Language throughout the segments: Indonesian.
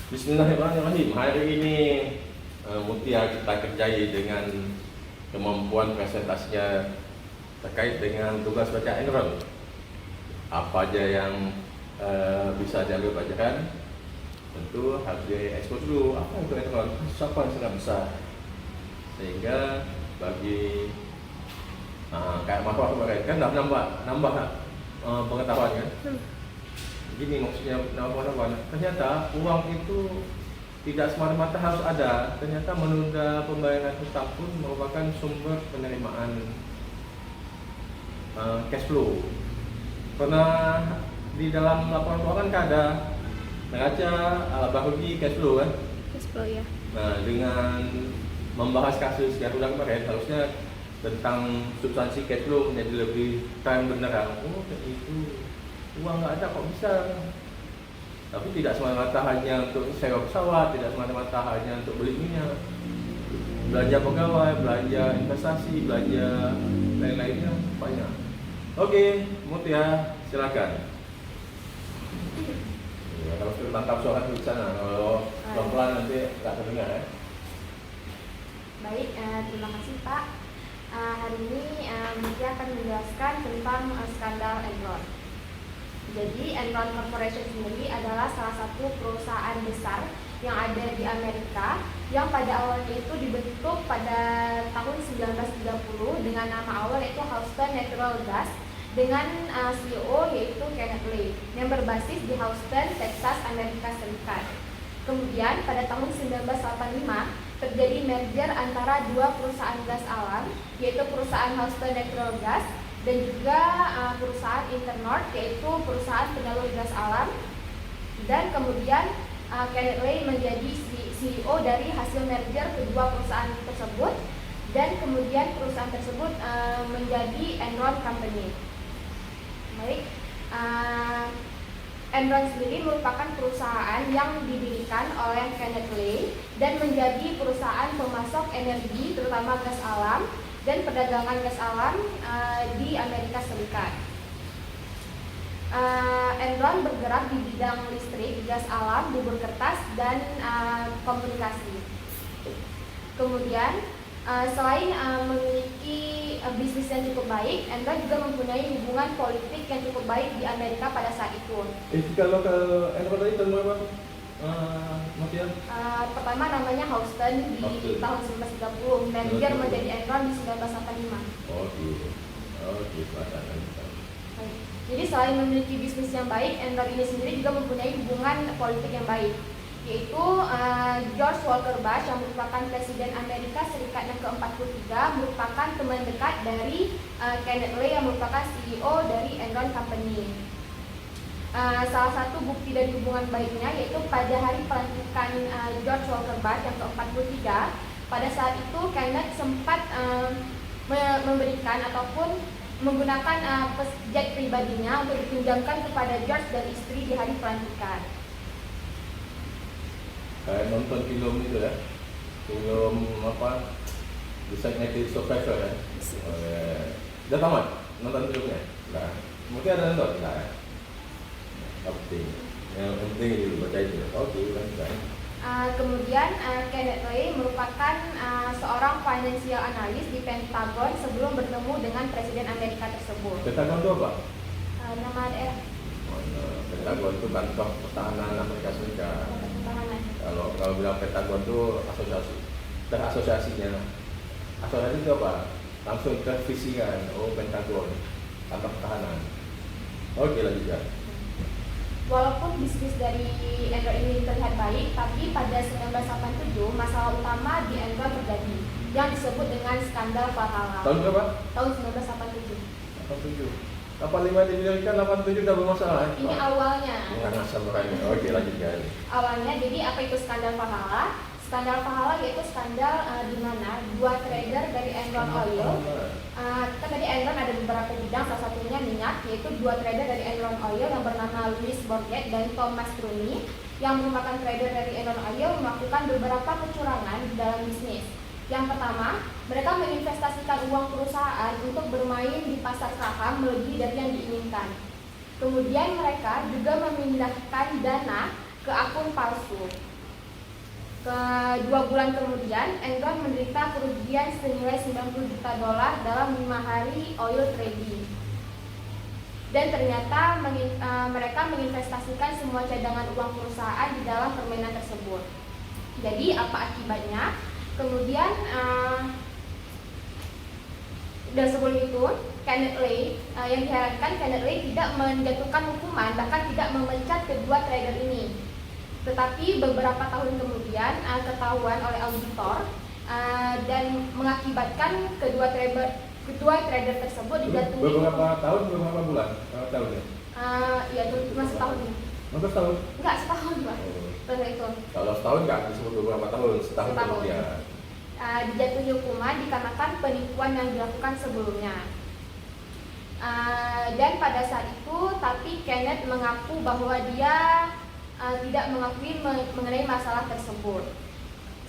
Bismillahirrahmanirrahim. Hari ini Mutia kita kerjai dengan kemampuan presentasinya terkait dengan tugas baca Enron. Apa aja yang bisa diambil pelajaran? Tentu harus diekspos dulu. Apa itu Enron? Siapa yang sangat besar? Sehingga bagi kayak mahasiswa kemarin kan nambah pengetahuannya. Gini maksudnya nama-nama. Ternyata uang itu tidak semata-mata harus ada. Ternyata menunda pembayaran hutang pun merupakan sumber penerimaan cash flow. Karena di dalam laporan keuangan kan ada neraca bahagi cash flow kan. Cash flow ya. Nah, dengan membahas kasus Garuda kemarin harusnya tentang substansi cash flow menjadi lebih terang benderang. Oh, itu uang nggak ada kok bisa. Tapi tidak semata-mata hanya untuk sewa pesawat, tidak semata-mata hanya untuk beli minyak, belanja pegawai, belanja investasi, belanja lain-lainnya banyak. Oke, Mutia, silakan. Ya, kalau sudah tangkap suara di sana, kalau pelan-pelan nanti nggak terdengar ya. Baik, terima kasih Pak. Hari ini Mutia akan menjelaskan tentang skandal Enron. Jadi Enron Corporation sendiri adalah salah satu perusahaan besar yang ada di Amerika yang pada awalnya itu dibentuk pada tahun 1930 dengan nama awal yaitu Houston Natural Gas dengan CEO yaitu Kenneth Lay yang berbasis di Houston, Texas, Amerika Serikat. Kemudian pada tahun 1985 terjadi merger antara dua perusahaan gas alam yaitu perusahaan Houston Natural Gas dan juga perusahaan Internord yaitu perusahaan penyalur gas alam, dan kemudian Kenneth Lay menjadi CEO dari hasil merger kedua perusahaan tersebut, dan kemudian perusahaan tersebut menjadi Enron Company. Baik, Enron sendiri merupakan perusahaan yang didirikan oleh Kenneth Lay dan menjadi perusahaan pemasok energi terutama gas alam dan perdagangan gas alam di Amerika Serikat. Enron bergerak di bidang listrik, gas alam, bubur kertas, dan komunikasi. Kemudian selain memiliki bisnis yang cukup baik, Enron juga mempunyai hubungan politik yang cukup baik di Amerika pada saat itu. Kalau ke Enron tadi tahun berapa? Mutia? Pertama namanya Houston di tahun 1930, merger menjadi Enron di 1985. Oh gitu. Jadi selain memiliki bisnis yang baik, Enron ini sendiri juga mempunyai hubungan politik yang baik, yaitu George Walker Bush yang merupakan Presiden Amerika Serikat yang ke-43 merupakan teman dekat dari Kenneth Lay yang merupakan CEO dari Enron Company. Salah satu bukti dari hubungan baiknya yaitu pada hari pelantikan George Walker Bush yang ke-43, pada saat itu Kenneth sempat memberikan ataupun menggunakan jet pribadinya untuk dipinjamkan kepada George dan istri di hari pelantikan. Kayak nonton film itu ya, film apa? Designated Survivor ya. Udah tamat nonton filmnya? Nah, mungkin ada nonton? Nah, yang penting dulu baca itu. Oke, lanjutkan. Kemudian Kenneth Lay merupakan seorang financial analyst di Pentagon sebelum bertemu dengan Presiden Amerika tersebut. Pentagon itu apa? Nama daerah. Pentagon itu kantor pertahanan Amerika Serikat. Pertahanan. Kalau bilang Pentagon itu asosiasi. Dan asosiasinya itu apa? Langsung ke visi kan. Oh, Pentagon, kantor pertahanan. Oke, lanjutkan. Walaupun bisnis dari Enron ini terlihat baik, tapi pada 1987 masalah utama di Enron terjadi yang disebut dengan skandal Valhalla. Tahun berapa? Tahun 1987. 87. 85 didirikan, 87 udah bermasalah. Ini awalnya. Nggak ngasal makanya. Oke, lanjutkan. Awalnya, jadi apa itu skandal Valhalla? Skandal Valhalla yaitu skandal di mana dua trader dari Enron Oil, kan tadi Enron ada beberapa bidang, salah satunya minyak, yaitu dua trader dari Enron Oil yang bernama Louis Borget dan Thomas Rooney yang merupakan trader dari Enron Oil melakukan beberapa kecurangan di dalam bisnis. Yang pertama, mereka menginvestasikan uang perusahaan untuk bermain di pasar saham melebihi dari yang diinginkan. Kemudian mereka juga memindahkan dana ke akun palsu. 2 bulan kemudian, Enron menderita kerugian senilai 90 juta dolar dalam 5 hari oil trading. Dan ternyata mereka menginvestasikan semua cadangan uang perusahaan di dalam permainan tersebut. Jadi apa akibatnya? Kemudian dan sebelum itu, Kenneth Lay yang diharapkan Kenneth Lay tidak menjatuhkan hukuman, bahkan tidak memecat kedua trader ini. Tetapi beberapa tahun kemudian ketahuan oleh auditor dan mengakibatkan kedua trader tersebut dijatuhi. Beberapa tahun, beberapa bulan, berapa tahun ya? Ya cuma setahun. Masa setahun? Enggak, setahun Pak. Setelah itu. Kalau setahun nggak disebut beberapa tahun, setahun kemudian. Dijatuhi hukuman dikarenakan penipuan yang dilakukan sebelumnya. Dan pada saat itu, tapi Kenneth mengaku bahwa dia tidak mengakui mengenai masalah tersebut.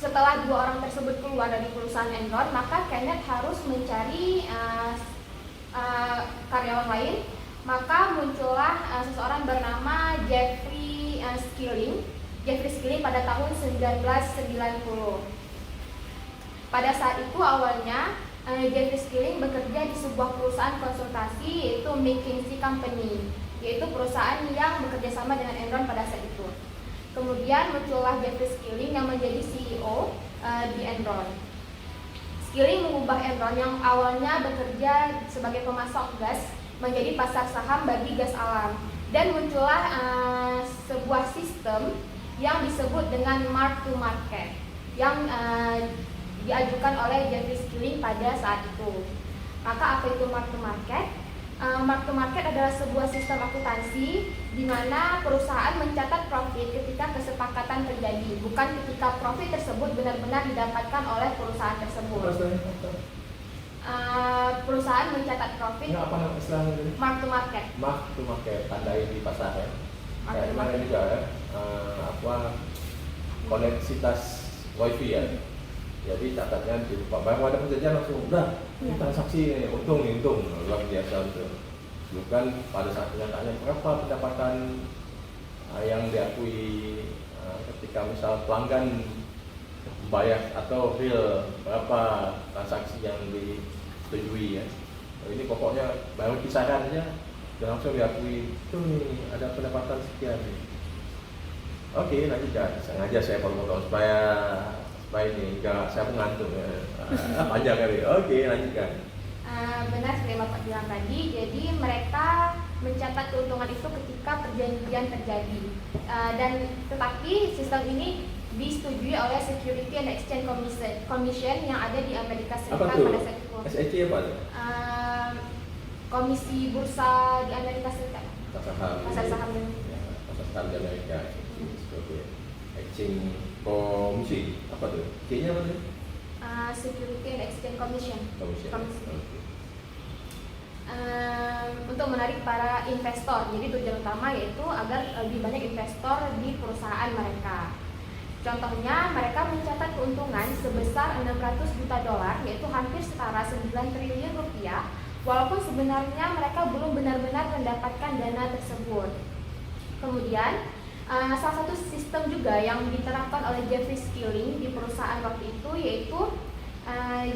Setelah 2 orang tersebut keluar dari perusahaan Enron, maka Kenneth harus mencari karyawan lain. Maka muncullah seseorang bernama Jeffrey Skilling pada tahun 1990. Pada saat itu awalnya Jeffrey Skilling bekerja di sebuah perusahaan konsultasi yaitu McKinsey Company, yaitu perusahaan yang bekerja sama dengan Enron pada saat itu. Kemudian muncullah Jeffrey Skilling yang menjadi CEO di Enron. Skilling mengubah Enron yang awalnya bekerja sebagai pemasok gas menjadi pasar saham bagi gas alam, dan muncullah sebuah sistem yang disebut dengan mark to market yang diajukan oleh Jeffrey Skilling pada saat itu. Maka apa itu mark to market? Mark to market adalah sebuah sistem akuntansi di mana perusahaan mencatat profit ketika kesepakatan terjadi, bukan ketika profit tersebut benar-benar didapatkan oleh perusahaan tersebut. Perusahaan mencatat profit. Apa nama istilahnya tadi? Mark to market. Mark to market, tandai di pasar ya. Kayak mana juga ya, koneksitas wifi ya. Jadi catatnya di baru ada perjanjian langsung udah transaksi ini untung luar biasa itu. Bukan pada saat kenyataannya berapa pendapatan yang diakui ketika misal pelanggan bayar atau real berapa transaksi yang disetujui ya. Ini pokoknya baru kisaran aja dan langsung diakui itu nih ada pendapatan sekian nih. Oke, lanjutkan. Sengaja saya potong supaya ini enggak saya mengantuk ya. Panjang kali. Oke, lanjutkan. Benar seperti Bapak bilang tadi. Jadi mereka mencatat keuntungan itu ketika perjanjian terjadi. Dan tetapi sistem ini disetujui oleh Security and Exchange Commission yang ada di Amerika Serikat pada saat itu. SEC apa? Komisi Bursa di Amerika Serikat. Pasar saham di Amerika. Exchange Komisi apa tuh? K-nya apa tuh? Security and Exchange Commission. Untuk menarik para investor. Jadi tujuan utama yaitu agar lebih banyak investor di perusahaan mereka. Contohnya mereka mencatat keuntungan sebesar 600 juta dolar, yaitu hampir setara 9 triliun rupiah, walaupun sebenarnya mereka belum benar-benar mendapatkan dana tersebut. Kemudian salah satu sistem juga yang diterapkan oleh Jeffrey Skilling di perusahaan waktu itu yaitu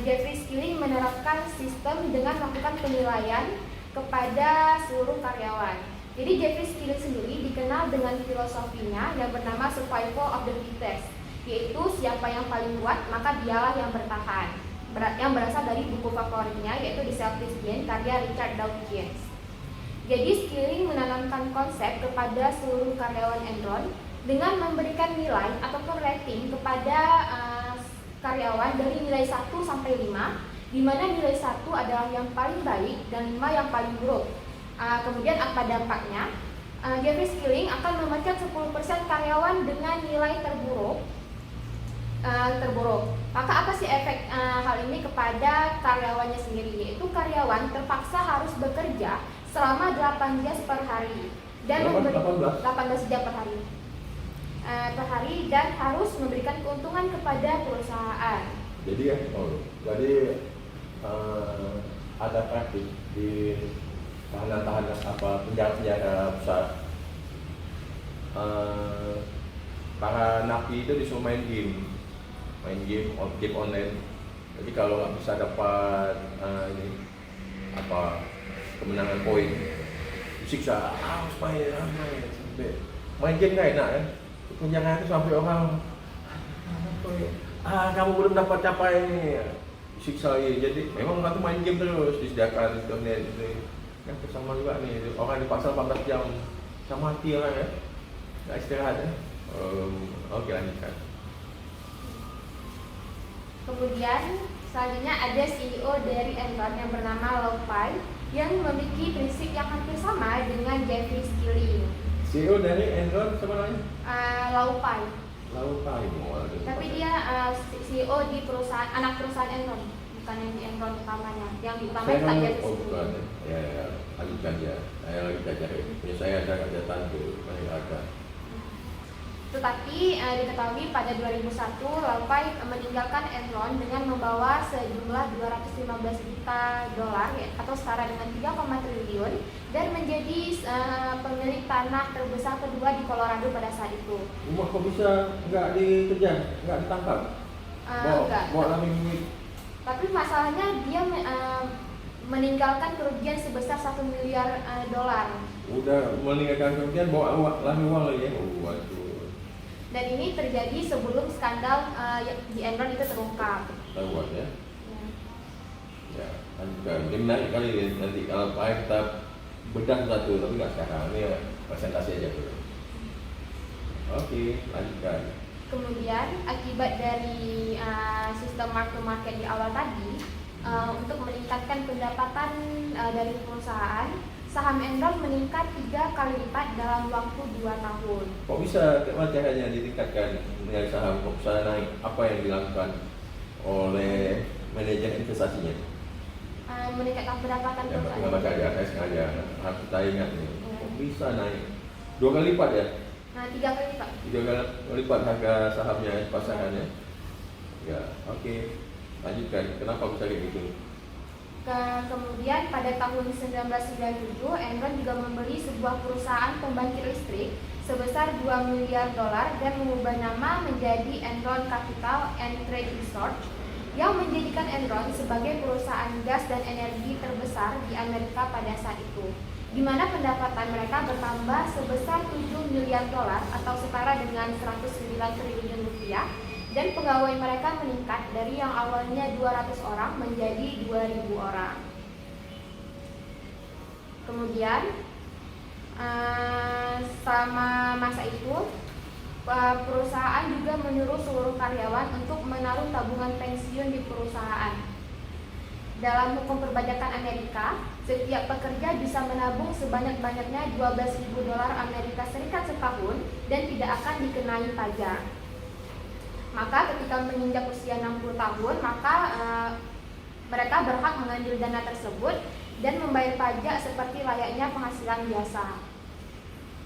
Jeffrey Skilling menerapkan sistem dengan melakukan penilaian kepada seluruh karyawan. Jadi Jeffrey Skilling sendiri dikenal dengan filosofinya yang bernama survival of the fittest, yaitu siapa yang paling kuat maka dialah yang bertahan, yang berasal dari buku favoritnya yaitu The Selfish Gene karya Richard Dawkins. Jadi Skilling menanamkan konsep kepada seluruh karyawan Enron dengan memberikan nilai ataupun rating kepada karyawan dari nilai 1 sampai 5, di mana nilai 1 adalah yang paling baik dan 5 yang paling buruk. Kemudian apa dampaknya? Jeffrey Skilling akan memecat 10% karyawan dengan nilai terburuk. Maka apa sih efek hal ini kepada karyawannya sendiri? Yaitu karyawan terpaksa harus bekerja selama 8 jam per hari dan 18 jam per hari dan harus memberikan keuntungan kepada perusahaan. Jadi ya, ada praktik di tahanan-tahanan penjara besar para napi itu disuruh main game game online. Jadi kalau nggak bisa dapat kemenangan poin, disiksa, harus main sampai main game nggak enak kan. Penjangan itu sampai orang kamu belum dapat capai ini, disiksa ya. Jadi memang orang tuh main game terus, disediakan internet itu kan sama juga nih, orang dipaksa 14 jam sama mati orang ya, nggak istirahat ya. Oke, lanjutkan. Kemudian selanjutnya ada CEO dari Enron yang bernama Lou Pai yang memiliki prinsip yang hampir sama dengan Jeffrey Skilling. CEO dari Enron siapa namanya? Lou Pai. Lou Pai. Tapi dia CEO di perusahaan, anak perusahaan Enron, bukan yang di Enron utamanya. Yang di utamanya tak Jeffrey Skilling. Ya, lanjutkan ya. Saya lagi belajar. Punya saya ada kegiatan tuh, masih ada. Tetapi diketahui pada 2001 Lou Pai meninggalkan Enron dengan membawa sejumlah 215 juta dolar atau setara dengan 3, triliun dan menjadi pemilik tanah terbesar kedua di Colorado pada saat itu. Kok bisa nggak dikejar, nggak ditangkap? Bawa lari duit. Tapi masalahnya dia meninggalkan kerugian sebesar 1 miliar dolar. Udah meninggalkan kerugian, bawa lari uang lagi ya. Waduh. Dan ini terjadi sebelum skandal di Enron itu terungkap. Tahu ya? Ya, lanjutkan. Ini menarik kali ya, nanti kalau kita bedah satu, tapi nggak sekarang. Ini ya, presentasi aja dulu. Oke, lanjutkan. Kemudian akibat dari sistem mark to market di awal tadi, untuk meningkatkan pendapatan dari perusahaan, saham Enron meningkat 3 kali lipat dalam waktu 2 tahun. Kok bisa caranya ditingkatkan nilai saham? Kok bisa naik? Apa yang dilakukan oleh manajer investasinya? Meningkatkan pendapatan Ya, perusahaan. nggak baca aja, saya sengaja harus kita ingat nih. Kok bisa naik 2 kali lipat ya? 3 kali lipat. 3 kali lipat harga sahamnya, pasarannya. Ya, oke. Lanjutkan. Kenapa bisa kayak gitu? Kemudian pada tahun 1997 Enron juga membeli sebuah perusahaan pembangkit listrik sebesar 2 miliar dolar dan mengubah nama menjadi Enron Capital and Trade Research yang menjadikan Enron sebagai perusahaan gas dan energi terbesar di Amerika pada saat itu, di mana pendapatan mereka bertambah sebesar 7 miliar dolar atau setara dengan 109 triliun rupiah. Dan pegawai mereka meningkat dari yang awalnya 200 orang menjadi 2.000 orang. Kemudian selama masa itu perusahaan juga menyuruh seluruh karyawan untuk menaruh tabungan pensiun di perusahaan. Dalam hukum perpajakan Amerika, setiap pekerja bisa menabung sebanyak-banyaknya 12.000 dolar Amerika Serikat setahun dan tidak akan dikenai pajak. Maka ketika menginjak usia 60 tahun, maka mereka berhak mengambil dana tersebut dan membayar pajak seperti layaknya penghasilan biasa.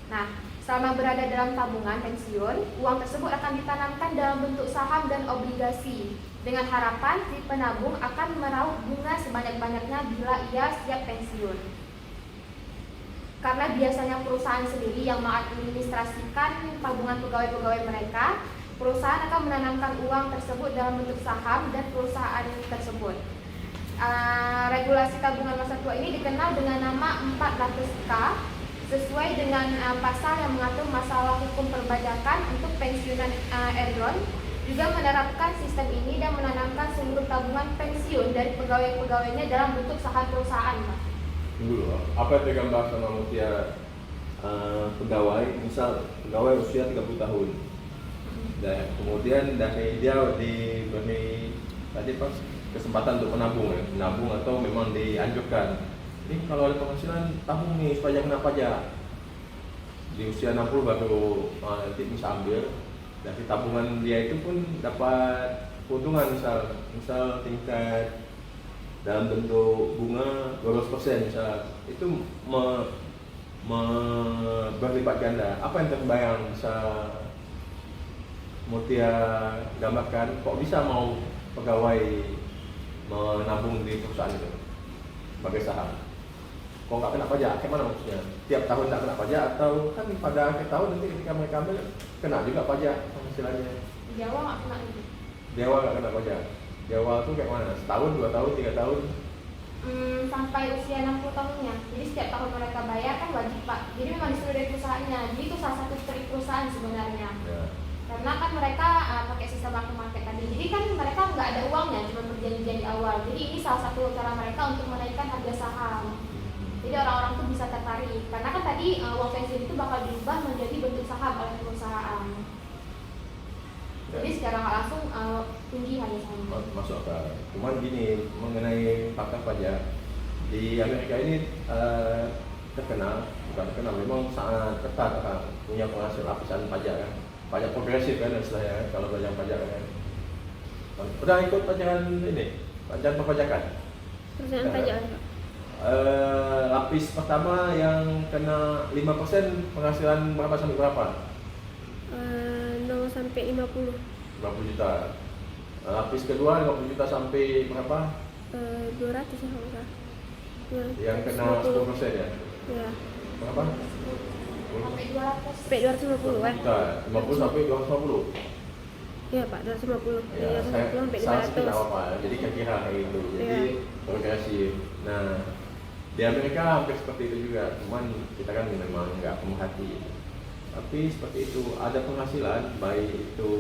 Nah, selama berada dalam tabungan pensiun, uang tersebut akan ditanamkan dalam bentuk saham dan obligasi dengan harapan si penabung akan meraup bunga sebanyak-banyaknya bila ia siap pensiun. Karena biasanya perusahaan sendiri yang mengadministrasikan tabungan pegawai-pegawai mereka, perusahaan akan menanamkan uang tersebut dalam bentuk saham dan perusahaan tersebut. Regulasi tabungan masa tua ini dikenal dengan nama 400K sesuai dengan pasal yang mengatur masalah hukum perpajakan untuk pensiunan Enron. Juga menerapkan sistem ini dan menanamkan seluruh tabungan pensiun dari pegawai-pegawainya dalam bentuk saham perusahaan. Dulu, apa yang digambar sama Mutia pegawai, misal pegawai usia 30 tahun. Dan kemudian dari dia diberi tadi pas kesempatan untuk menabung atau memang dianjurkan ini kalau ada penghasilan tabung nih supaya kena pajak di usia 60 baru nanti bisa ambil dari tabungan dia itu pun dapat keuntungan misal tingkat dalam bentuk bunga 12% misal itu berlipat ganda. Apa yang terbayang bisa Mutia gambarkan kok bisa mau pegawai menabung di perusahaan itu sebagai saham? Kok nggak kena pajak? Gimana maksudnya? Tiap tahun nggak kena pajak atau kan pada akhir tahun nanti ketika mereka ambil kena juga pajak penghasilannya. Jawa nggak kena itu. Jawa nggak kena pajak. Jawa tuh kayak mana? Setahun, 2 tahun, 3 tahun? Sampai usia 60 tahunnya. Jadi setiap tahun mereka bayar kan wajib Pak. Jadi memang disuruh dari perusahaannya. Jadi itu salah satu trik perusahaan sebenarnya. Ya. Karena kan mereka pakai sistem market tadi. Jadi kan mereka nggak ada uangnya, cuma perjanjian di awal. Jadi ini salah satu cara mereka untuk menaikkan harga saham. Jadi orang-orang tuh bisa tertarik. Karena kan tadi uang pensiun itu bakal diubah menjadi bentuk saham oleh perusahaan. Jadi secara nggak langsung tinggi harga saham. Masuk akal. Cuman gini, mengenai fakta pajak di Amerika ini terkenal, bukan terkenal, memang sangat ketat kan, punya penghasil lapisan pajak kan, pajak progresif kan istilahnya kan, kalau pajak kan. Pernah ikut pajakan ini, pajak perpajakan? Pertanyaan pajak Pak. Lapis pertama yang kena 5% penghasilan berapa sampai berapa? 0 sampai 50. 50 juta. Lapis kedua 50 juta sampai berapa? 200 ya kalau nggak salah. Yang kena 10% ya? Ya. Berapa? Sampai 200. Sampai 250 kan? Juta, 50 sampai 250. Iya Pak, 250. Ya, Dari 250 sampai salah sedikit 500. apa-apa. Jadi kira-kira kayak gitu. Jadi Iya. progresif. Nah, di Amerika hampir seperti itu juga. Cuman kita kan memang nggak pemerhati. Tapi seperti itu, ada penghasilan baik itu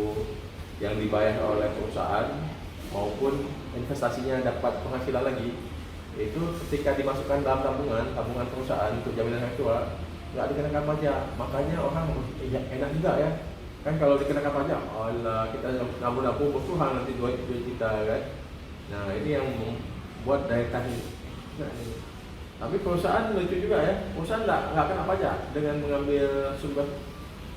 yang dibayar oleh perusahaan maupun investasinya dapat penghasilan lagi. Itu ketika dimasukkan dalam tabungan perusahaan untuk jaminan hari tua, nggak dikenakan pajak. Makanya orang ya, enak juga ya. Kan kalau dikenakan pajak, Allah kita nabung-nabung berkurang nanti duit kita kan. Nah ini yang membuat daya tarik. Nah, ini. Tapi perusahaan lucu juga ya, perusahaan nggak kena pajak dengan mengambil sumber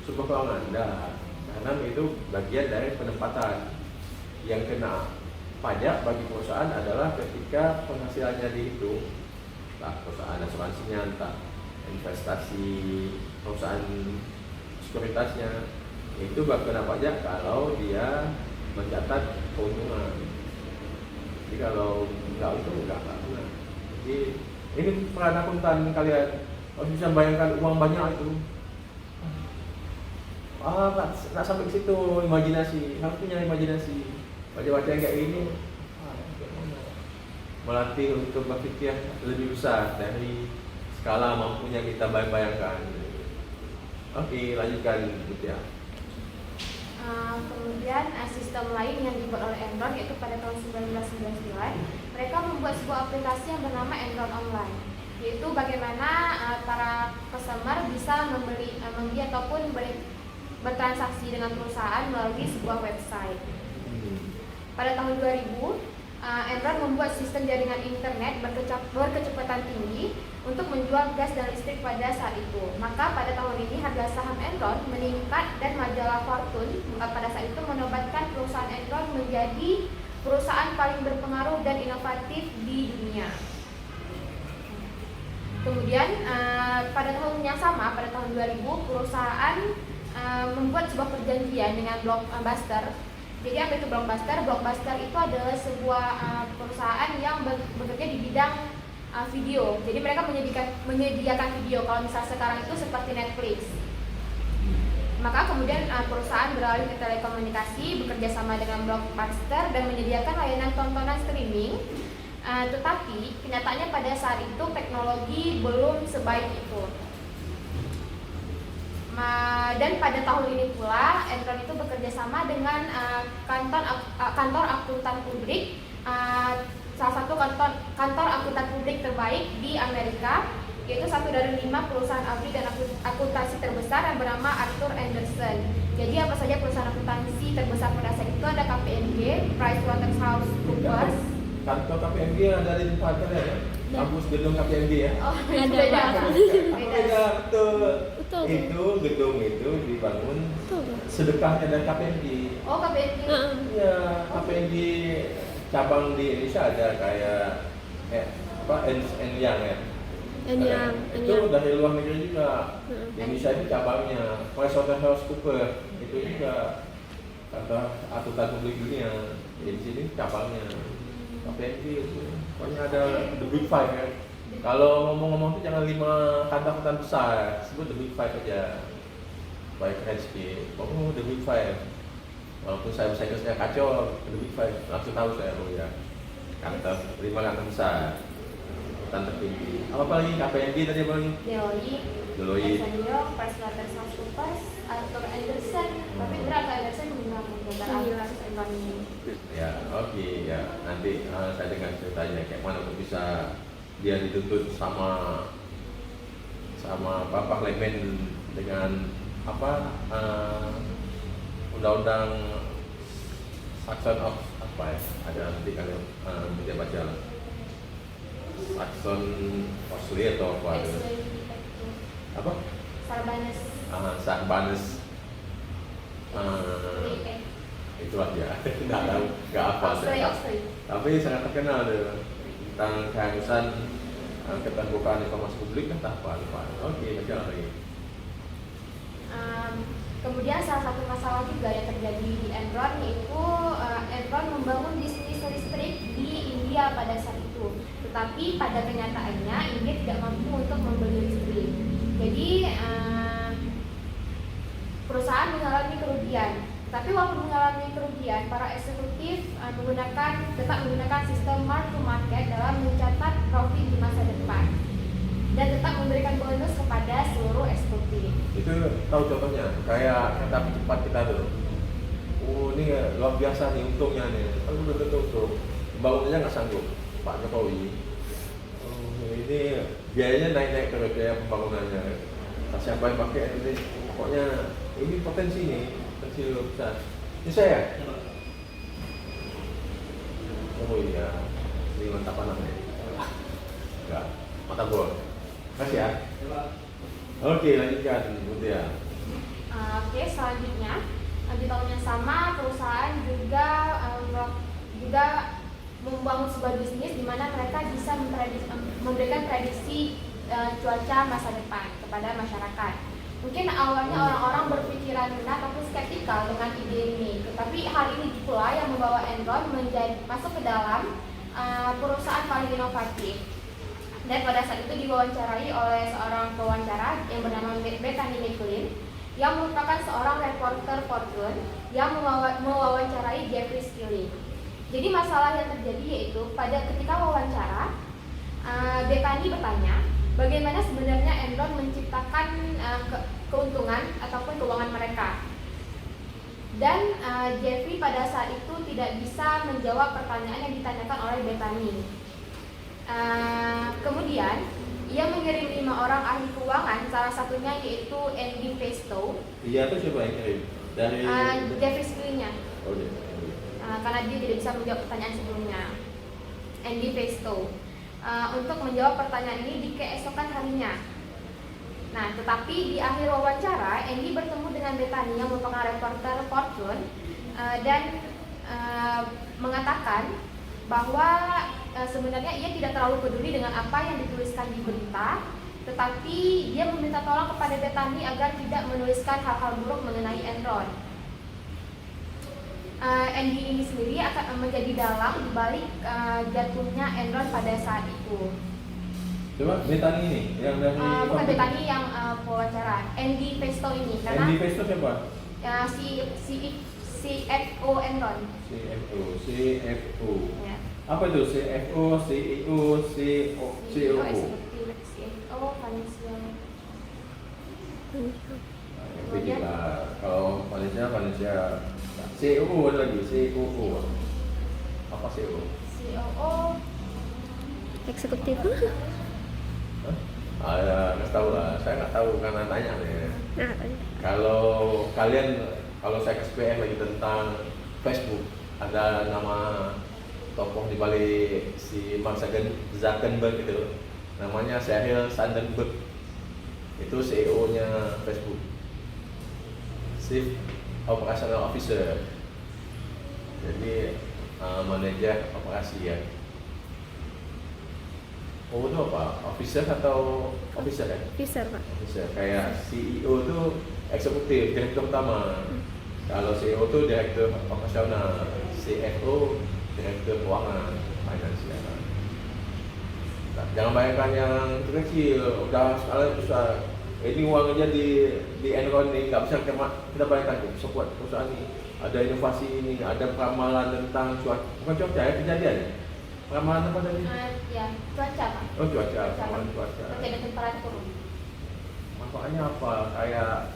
keuangan. Nah, karena itu bagian dari penempatan. Yang kena pajak bagi perusahaan adalah ketika penghasilannya dihitung, entah perusahaan asuransinya, entah investasi perusahaan sekuritasnya, itu bakal kena pajak kalau dia mencatat keuntungan. Jadi kalau nggak itu nggak kena. Jadi ini peran akuntan kalian harus bisa bayangkan uang banyak itu. Nggak sampai ke situ, imajinasi, harus punya imajinasi. Baca-baca yang kayak gini, melatih untuk berpikir lebih besar dari skala mampunya kita bayangkan. Oke, lanjutkan Mutia. Kemudian sistem lain yang dibuat oleh Enron yaitu pada tahun 1999 mereka membuat sebuah aplikasi yang bernama Enron Online, yaitu bagaimana para customer bisa membeli ataupun bertransaksi dengan perusahaan melalui sebuah website. Pada tahun 2000 Enron membuat sistem jaringan internet berkecepatan tinggi untuk menjual gas dan listrik pada saat itu. Maka pada tahun ini harga saham Enron meningkat dan majalah Fortune pada saat itu menobatkan perusahaan Enron menjadi perusahaan paling berpengaruh dan inovatif di dunia. Kemudian pada tahun yang sama, pada tahun 2000 perusahaan membuat sebuah perjanjian dengan Blockbuster. Jadi apa itu Blockbuster? Blockbuster itu adalah sebuah perusahaan yang bekerja di bidang video. Jadi mereka menyediakan video. Kalau misalnya sekarang itu seperti Netflix. Maka kemudian perusahaan beralih ke telekomunikasi, bekerja sama dengan Blockbuster dan menyediakan layanan tontonan streaming. Tetapi kenyataannya pada saat itu teknologi belum sebaik itu. Dan pada tahun ini pula Enron itu bekerja sama dengan kantor akuntan publik, salah satu kantor akuntan publik terbaik di Amerika, yaitu satu dari 5 perusahaan audit dan akuntansi terbesar yang bernama Arthur Andersen. Jadi apa saja perusahaan akuntansi terbesar pada saat itu ada KPMG, PricewaterhouseCoopers. Kantor KPMG yang ada di tempat ya? Kampus gedung KPMG ya? Oh, Ada, beda. Pak. Beda, betul. Betul. Itu gedung itu dibangun Betul. sedekahnya dari KPMG. Oh, KPMG. Iya, KPMG cabang di Indonesia ada kayak Ernst & Young ya. Itu dari luar negeri juga. Di Indonesia itu cabangnya. PricewaterhouseCoopers itu juga kantor akuntan publik dunia. Di sini cabangnya. KPMG itu. Pokoknya ada the big five ya. Kalau ngomong-ngomong itu jangan 5 kantor besar, sebut the big five aja. supaya keren sedikit. Oh, The Big Five. Walaupun saya bahasa Inggrisnya kacau, The Big Five langsung tahu saya. Oh ya, kata 5 kata besar, urutan tertinggi. Apa lagi? KPMG tadi apa lagi? Deloitte. Ernst & Young, PricewaterhouseCoopers, Arthur Andersen. Tapi benar Arthur Andersen menggunakan kasus Enron ini. Ya, oke ya. Nanti saya dengar ceritanya kayak mana kok bisa dia dituntut sama parlemen dengan apa undang-undang Saxon of apa ya? Ada nanti kalian bisa baca lah. Saxon Oxley atau apa? Apa? Sarbanes. Itulah dia. Nggak tahu, nggak apa. Tapi sangat terkenal deh tentang keharusan keterbukaan informasi publik kan apa? Oke, baca lagi. Kemudian salah satu masalah juga yang terjadi di Enron yaitu Enron membangun bisnis listrik di India pada saat itu. Tetapi pada kenyataannya India tidak mampu untuk membeli listrik. Jadi perusahaan mengalami kerugian. Tapi walaupun mengalami kerugian, para eksekutif tetap menggunakan sistem mark to market dalam mencatat profit di masa depan dan tetap memberikan bonus kepada seluruh eksekutif. Itu tahu contohnya, kayak kereta api cepat kita tuh. Oh ini luar biasa nih untungnya nih. Kalau udah tutup, bangunannya nggak sanggup, Pak Jokowi. Oh, ini biayanya naik terus biaya pembangunannya. Siapa yang pakai ini? Pokoknya ini potensi nih, potensi besar. Ini saya. Oh iya, ini mantap anaknya. Enggak, mata gua. Kasih ya. Oke, lanjutkan, Bunda ya. Oke, selanjutnya di tahun yang sama perusahaan juga membangun sebuah bisnis di mana mereka bisa memberikan prediksi cuaca masa depan kepada masyarakat. Mungkin awalnya orang-orang berpikiran benar ataupun skeptikal dengan ide ini, tetapi hal ini pula yang membawa Enron masuk ke dalam perusahaan paling inovatif. Dan pada saat itu diwawancarai oleh seorang pewawancara yang bernama Bethany McLean yang merupakan seorang reporter Fortune yang mewawancarai Jeffrey Skilling. Jadi masalah yang terjadi yaitu ketika wawancara Bethany bertanya bagaimana sebenarnya Enron menciptakan keuntungan ataupun keuangan mereka. Dan Jeffrey pada saat itu tidak bisa menjawab pertanyaan yang ditanyakan oleh Bethany. Kemudian ia mengirim 5 orang ahli keuangan, salah satunya yaitu Andy Pesto. Iya, itu siapa yang kirim? Dari Jeffrey Skilling-nya. Oh, iya. Karena dia tidak bisa menjawab pertanyaan sebelumnya. Andy Pesto untuk menjawab pertanyaan ini di keesokan harinya. Nah, tetapi di akhir wawancara, Andy bertemu dengan Bethany yang merupakan reporter Fortune dan mengatakan bahwa sebenarnya ia tidak terlalu peduli dengan apa yang dituliskan di berita, tetapi dia meminta tolong kepada Bethany agar tidak menuliskan hal-hal buruk mengenai Enron. Andy ini sendiri akan menjadi dalang di balik jatuhnya Enron pada saat itu. Coba Bethany ini yang dari Bukan Bethany yang wawancara, Andy Pesto ini karena Andy Pesto siapa? CFO Enron. CFO. Ya. Apa itu CFO, CEO, COO? CFO Financial. Begini lah. Kalau Malaysia COO ada lagi COO. Apa COO? COO Eksekutif. Nggak tahu lah. Saya nggak tahu karena tanya nih. Nah, Kalau saya kasih PM lagi tentang Facebook, ada nama tokoh di balik si Mark Zuckerberg itu, namanya Sheryl Sandberg. Itu CEO-nya Facebook, Chief Operational Officer. Jadi manajer operasi ya. Oh itu apa? Officer atau officer ya? Officer, Pak. Officer. Kayak CEO itu eksekutif, direktur utama. Kalau CEO itu direktur operasional, CFO direktur keuangan, finansial. Jangan bayangkan yang kecil, udah sekalian besar. ini uang aja di Enron nih nggak bisa kita bayangkan tuh sebuah perusahaan ini ada inovasi ini, ada peramalan tentang bukan cuaca ya, kejadian ya? Peramalan apa tadi? Ya, cuaca Pak. Oh cuaca, peramalan cuaca. Cuaca dan temperatur. Manfaatnya apa? Kayak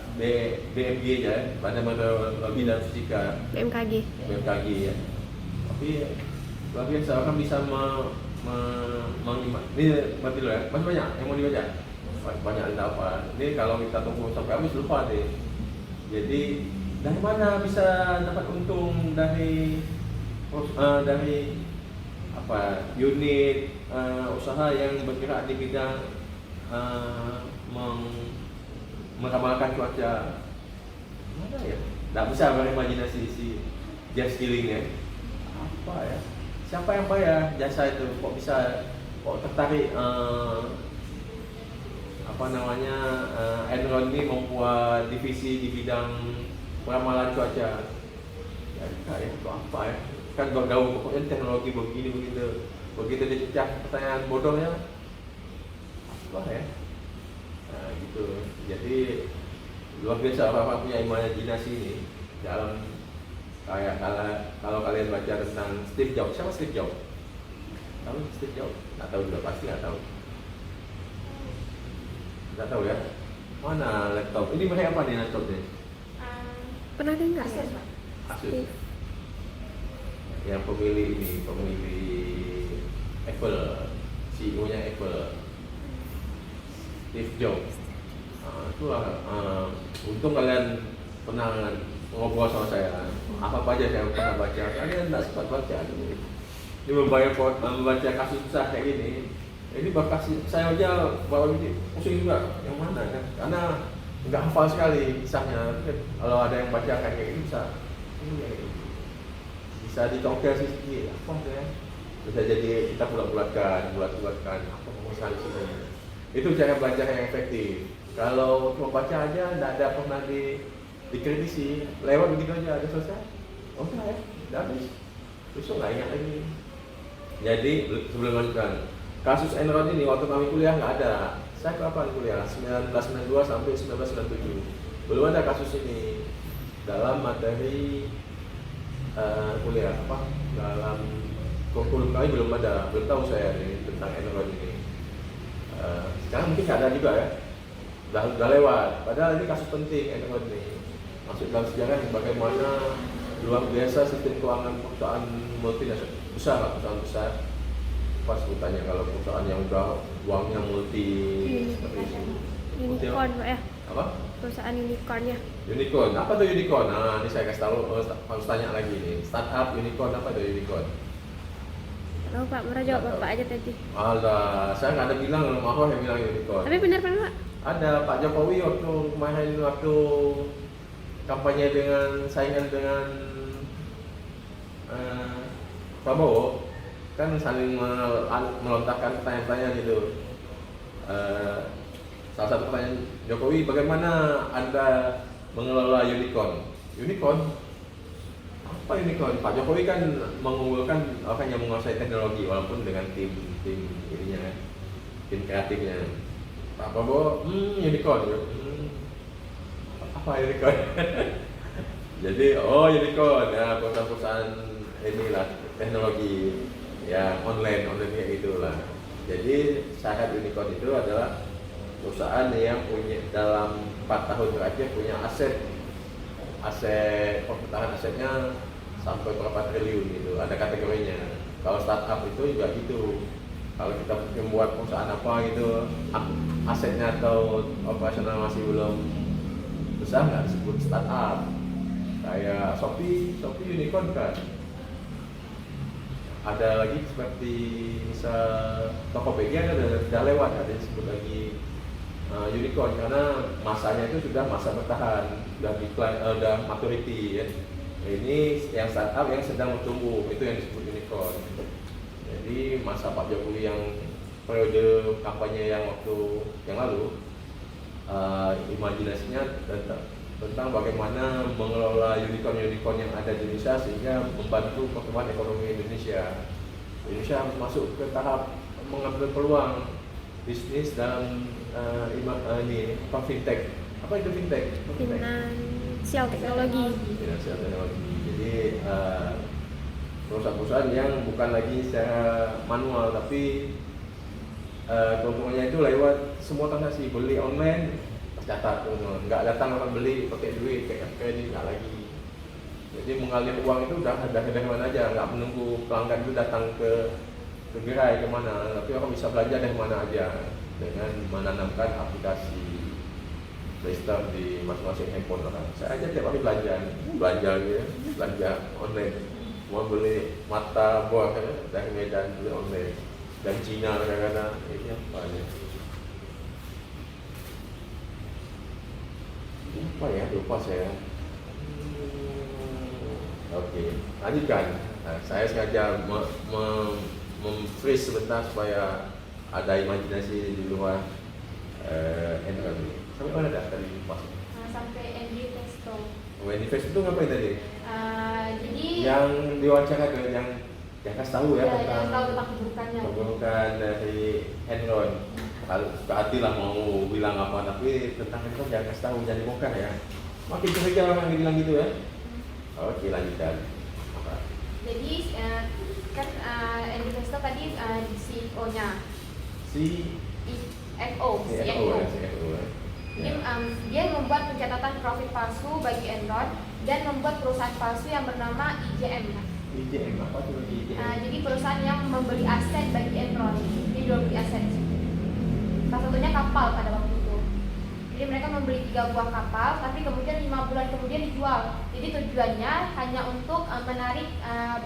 BMG ya, Badan Meteorologi dan Fisika, BMKG. BMKG ya. Tapi luar biasa orang bisa ini mati dulu ya, masih banyak yang mau dibaca. Banyak apa? Ini kalau kita tunggu sampai habis lupa deh. Jadi dari mana bisa dapat untung dari apa unit usaha yang bergerak di bidang meramalkan cuaca? Mana ya? Tidak bisa berimajinasi si just stealingnya. Apa ya? Siapa yang bayar jasa itu? Kok tertarik apa namanya Enron ini membuat divisi di bidang peramalan cuaca? Ya itu apa ya? Kan bergaul pokoknya teknologi begitu dicecah pertanyaan bodohnya apa ya? Nah gitu. Jadi luar biasa orang punya imajinasi ini dalam kayak kalau kalian baca tentang Steve Jobs. Siapa Steve Jobs? Tahu Steve Jobs? Nggak tahu juga, pasti nggak tahu. Nggak tahu ya? Mana laptop? Ini pakai apa nih laptopnya? Pernah dengar ya? Asus Pak. Asus. Yang pemilih Apple, CEO-nya Apple, Steve Jobs. Itulah untung kalian pernah ngobrol sama saya. Apa aja saya pernah baca. Kalian nggak sempat baca. Ini membaca kasus besar kayak gini. Ini bekas saya aja bawa ini pusing juga. Yang mana kan? Karena nggak hafal sekali kisahnya. Kalau ada yang baca kayak gini bisa dicongkel sedikit. Apa ya? Bisa jadi kita bulat-bulatkan apa pengusahaan sini. Itu cara belajar yang efektif. Kalau cuma baca aja, tidak ada pernah dikritisi, lewat begitu aja, ada selesai. Oh enggak ya, udah habis. Besok nggak ingat lagi. Jadi sebelum lanjutkan, kasus Enron ini waktu kami kuliah nggak ada. Saya kapan kuliah? 1992 sampai 1997. Belum ada kasus ini dalam materi kuliah apa? Dalam kurikulum kami belum ada. Belum tahu saya ini tentang Enron ini. Sekarang mungkin nggak ada juga ya. Udah lewat. Padahal ini kasus penting Enron ini. Masuk dalam sejarah yang bagaimana luar biasa sistem keuangan perusahaan multinasional besar, perusahaan besar. Pas bertanya kalau perusahaan yang udah uangnya multi seperti itu. Unicorn Pak ya? Apa? Perusahaan unicorn ya? Unicorn. Apa tuh unicorn? Nah, ini saya kasih tahu, harus tanya lagi nih. Startup unicorn, apa tuh unicorn? Tahu Pak, pernah jawab Bapak aja tadi. Alah, saya nggak ada bilang kalau Mahfud yang bilang unicorn. Tapi benar Pak? Ada Pak Jokowi waktu kampanye dengan saingan dengan Prabowo kan saling melontarkan pertanyaan-pertanyaan gitu. Salah satu pertanyaan Jokowi, bagaimana Anda mengelola unicorn? Unicorn? Apa unicorn? Pak Jokowi kan mengunggulkan orang yang menguasai teknologi walaupun dengan tim ininya, tim kreatifnya. Pak Prabowo, unicorn. Apa unicorn? Jadi, unicorn ya perusahaan inilah teknologi ya online kayak gitulah. Jadi syarat unicorn itu adalah perusahaan yang punya dalam 4 tahun terakhir punya aset perputaran asetnya sampai berapa triliun gitu, ada kategorinya. Kalau startup itu juga gitu. Kalau kita membuat perusahaan apa gitu, asetnya atau operasional masih belum besar, nggak disebut startup. Kayak Shopee unicorn kan. Ada lagi seperti misal Tokopedia udah lewat, ada yang disebut lagi unicorn karena masanya itu sudah masa bertahan, udah maturity ya. Ini yang startup yang sedang bertumbuh, itu yang disebut unicorn. Jadi masa Pak Jokowi yang periode kampanye yang waktu yang lalu, imajinasinya tentang bagaimana mengelola unicorn yang ada di Indonesia sehingga membantu pertumbuhan ekonomi Indonesia. Indonesia harus masuk ke tahap mengambil peluang bisnis dalam ini apa fintech. Apa itu fintech? Apa fintech? Finansial teknologi. Finansial teknologi. Jadi perusahaan-perusahaan yang bukan lagi secara manual tapi keuntungannya itu lewat semua transaksi, beli online catat, nggak datang orang beli pakai duit kayak kredit, nggak lagi. Jadi mengalir uang itu udah dari mana aja, nggak menunggu pelanggan itu datang ke gerai kemana, tapi orang bisa belanja dari mana aja dengan menanamkan aplikasi Play Store di masing-masing handphone orang. Saya aja tiap hari belanja gitu, belanja online. Mau beli mata buah kan dari Medan beli online, dan Cina kadang-kadang ini apa ya? Apa ya? Lupa saya. Oke, lanjutkan. Nah, saya sengaja freeze sebentar supaya ada imajinasi di luar Android ini. Sampai mana dah tadi pas? Sampai Andy Testo. Wendy Face itu ngapain tadi? Jadi Yang diwawancara ke yang kasih tahu ya, yang tahu tentang keburukannya. keburukan dari Enron. Kalau suka hati lah mau bilang apa, tapi tentang Enron jangan kasih tahu, jangan dibongkar ya. Makin curiga orang yang bilang gitu ya. Oke, lanjutkan. Apa? Jadi kan Andy Testo tadi CEO-nya. CFO. CFO ya. Jadi dia membuat pencatatan profit palsu bagi Enron dan membuat perusahaan palsu yang bernama IJM. IJM apa tuh IJM? Jadi perusahaan yang membeli aset bagi Enron, dia jual beli aset. Salah satunya kapal pada waktu itu. Jadi mereka membeli 3 buah kapal, tapi kemudian 5 bulan kemudian dijual. Jadi tujuannya hanya untuk menarik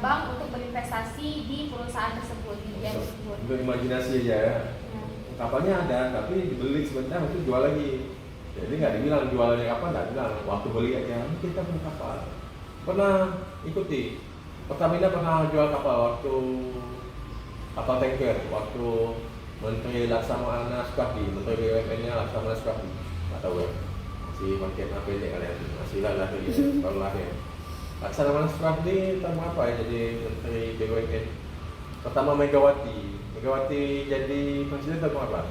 bank untuk berinvestasi di perusahaan tersebut, di IJM tersebut. Untuk imajinasi aja ya. Kapalnya ada, tapi dibeli sebentar itu jual lagi. Jadi nggak dibilang jualannya apa, nggak bilang. Waktu beli aja, kita punya kapal. Pernah ikuti. Pertamina pernah jual kapal waktu kapal tanker, waktu Menteri Laksamana Soekardi, Menteri BUMN-nya Laksamana Soekardi. Nggak tahu ya, masih pakai apa ini kalian, masih lah ya, kalau lahir. Laksamana Soekardi tahun berapa ya jadi Menteri BUMN? Pertama Megawati jadi presiden tahun berapa?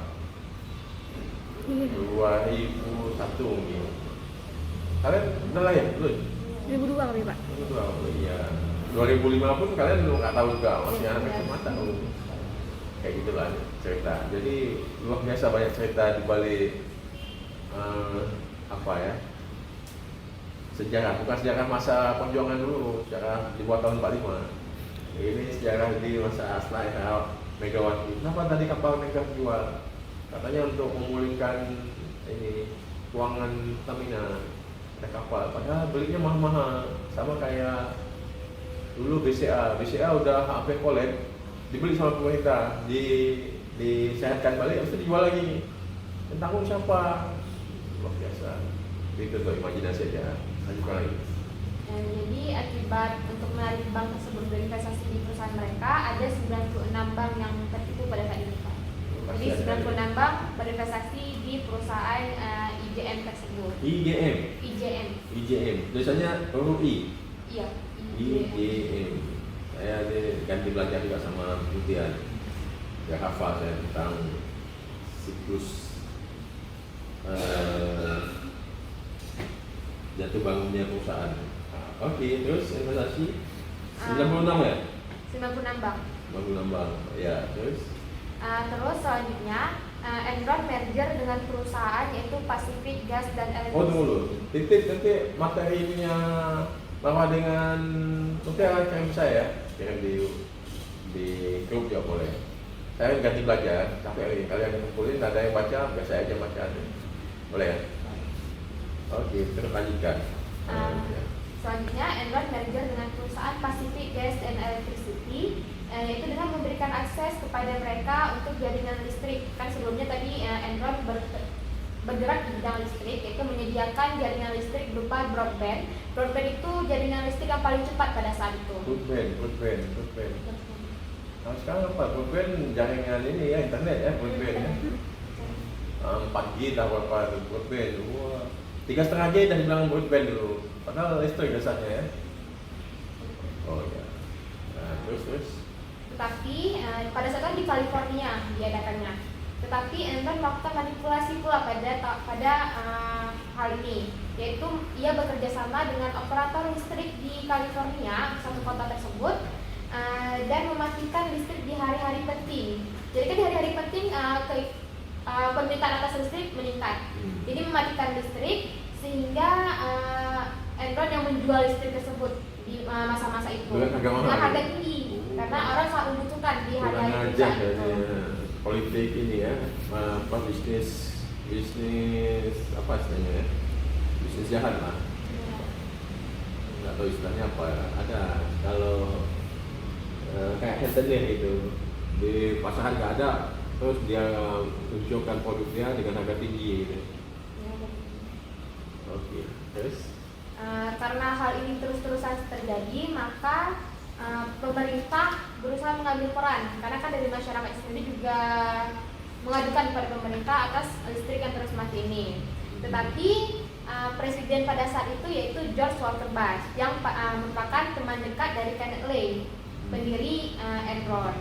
2001 mungkin. Kalian udah lahir belum? 2002 kami Pak. 2002, oh iya. 2005 pun kalian belum nggak tahu juga, masih anak cuma tahu. Kayak gitulah cerita. Jadi luar biasa banyak cerita di balik apa ya? Sejarah, bukan sejarah masa perjuangan dulu, sejarah di bawah tahun 45. Ini sejarah di masa setelah era Megawati. Kenapa tadi kapal mereka jual? Katanya untuk memulihkan ini keuangan Pertamina, ada kapal. Padahal belinya mahal-mahal, sama kayak dulu BCA udah hampir kolab, dibeli sama pemerintah, disehatkan balik, habis itu dijual lagi. Tanggung siapa? Luar biasa. Itu tuh imajinasi aja. Lanjutkan lagi. Jadi akibat untuk menarik bank tersebut berinvestasi di perusahaan mereka, ada 96 bank yang tertipu pada saat ini Pak. Jadi 96 bank berinvestasi di perusahaan IJM tersebut. IJM. Tulisannya huruf I. Iya. IJM. Saya ganti belajar juga sama Putian. Ya hafal saya tentang siklus jatuh bangunnya perusahaan. Oke, terus investasi 96 ya? 96 bank. 96 bank. Ya, terus Terus selanjutnya Enron merger dengan perusahaan yaitu Pacific Gas dan Electricity. oh dulu. Titip nanti materi punya bahwa dengan nanti akan kirim saya, kirim di grup juga boleh. Saya ganti belajar, sampai kalian kumpulin, ada yang baca, biasa aja baca aja. Boleh ya? Oke, terus lanjutkan. Selanjutnya Enron merger dengan perusahaan Pacific Gas and Electricity, yaitu dengan memberikan akses kepada mereka untuk jaringan listrik. Kan sebelumnya tadi Enron bergerak di bidang listrik, yaitu menyediakan jaringan listrik berupa broadband. Broadband itu jaringan listrik yang paling cepat pada saat itu. Broadband. Nah, sekarang apa? Broadband jaringan ini ya, internet ya, broadband ya. 4G dah berapa broadband? Wah, 3,5G dah dibilang broadband dulu. Padahal listrik dasarnya ya. Oh ya. Nah, terus. Tetapi pada saat itu di California diadakannya. Tetapi Enron melakukan manipulasi pula pada hal ini, yaitu ia bekerja sama dengan operator listrik di California, satu kota tersebut, dan mematikan listrik di hari-hari penting. Jadi kan di hari-hari penting permintaan atas listrik meningkat. Jadi mematikan listrik sehingga Enron yang menjual listrik tersebut di masa-masa itu dengan harga tinggi, karena orang sangat membutuhkan di hari-hari aja itu. Politik ini ya, bisnis apa istilahnya ya, bisnis jahat lah. Nggak tahu istilahnya apa ya. Ada kalau kayak Hentenir itu di pasaran nggak ada, terus dia tunjukkan produknya dengan harga tinggi gitu. Oke, terus Karena hal ini terus-terusan terjadi, maka pemerintah berusaha mengambil peran, karena kan dari masyarakat sendiri juga mengadukan kepada pemerintah atas listrik yang terus mati ini. Tetapi presiden pada saat itu yaitu George Walker Bush yang merupakan teman dekat dari Kenneth Lay, pendiri Enron.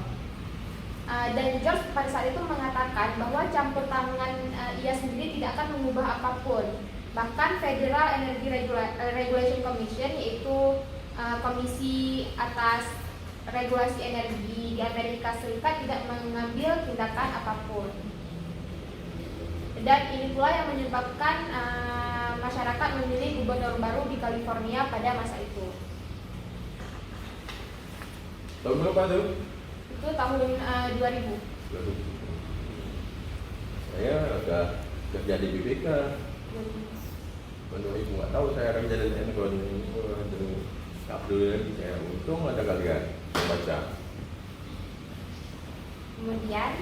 Dan George pada saat itu mengatakan bahwa campur tangan ia sendiri tidak akan mengubah apapun. Bahkan Federal Energy Regulation Commission, yaitu komisi atas regulasi energi di Amerika Serikat, tidak mengambil tindakan apapun. Dan ini pula yang menyebabkan masyarakat memilih gubernur baru di California pada masa itu. tahun berapa tuh? Itu tahun 2000. Saya udah kerja di BPK. Menurut ibu nggak tahu saya kerja di Enron ini. Nggak peduli lagi saya. Untung ada kalian baca. Kemudian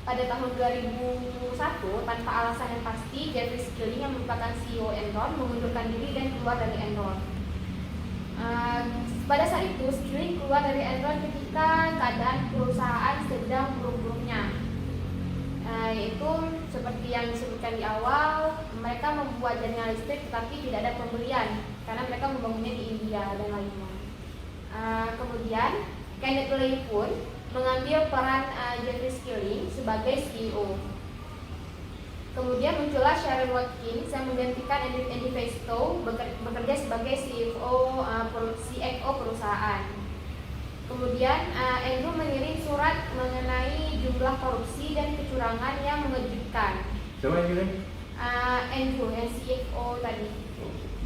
pada tahun 2001, tanpa alasan yang pasti, Jeffrey Skilling yang merupakan CEO Enron mengundurkan diri dan keluar dari Enron. Pada saat itu, Skilling keluar dari Enron ketika keadaan perusahaan sedang buruk-buruknya, yaitu seperti yang disebutkan di awal, mereka membuat jaringan listrik tetapi tidak ada pembelian karena mereka membangunnya di India dan lainnya. Kemudian Kenneth Lay pun mengambil peran Jeffrey Skilling sebagai CEO. Kemudian muncullah Sharon Watkins yang menggantikan Andy Fausto bekerja sebagai CFO perusahaan. Kemudian Andrew mengirim surat mengenai jumlah korupsi dan kecurangan yang mengejutkan. Siapa yang kirim? Andrew yang CFO tadi.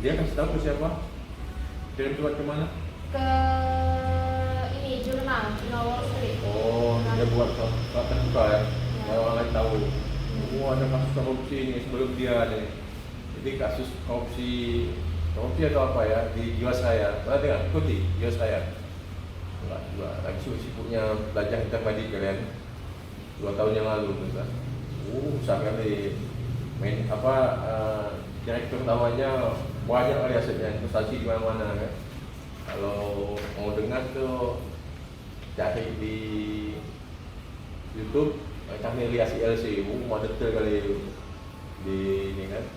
Dia kasih tahu ke siapa? Kirim surat ke mana? Ke ini jurnal Wall Street. Oh, dia buat surat terbuka ya. Biar orang lain tahu. Oh, ada kasus korupsi ini sebelum dia nih. Jadi kasus korupsi atau apa ya di Jiwasraya. Pernah dengar? Ikuti Jiwasraya. Enggak, lagi sibuknya belajar intermedi kalian 2 tahun yang lalu kan. Sekali main direktur utamanya banyak kali asetnya, investasi di mana-mana kan. Kalau mau dengar tuh cari di YouTube, cari lihat ILC, mau detail kali di ini kan.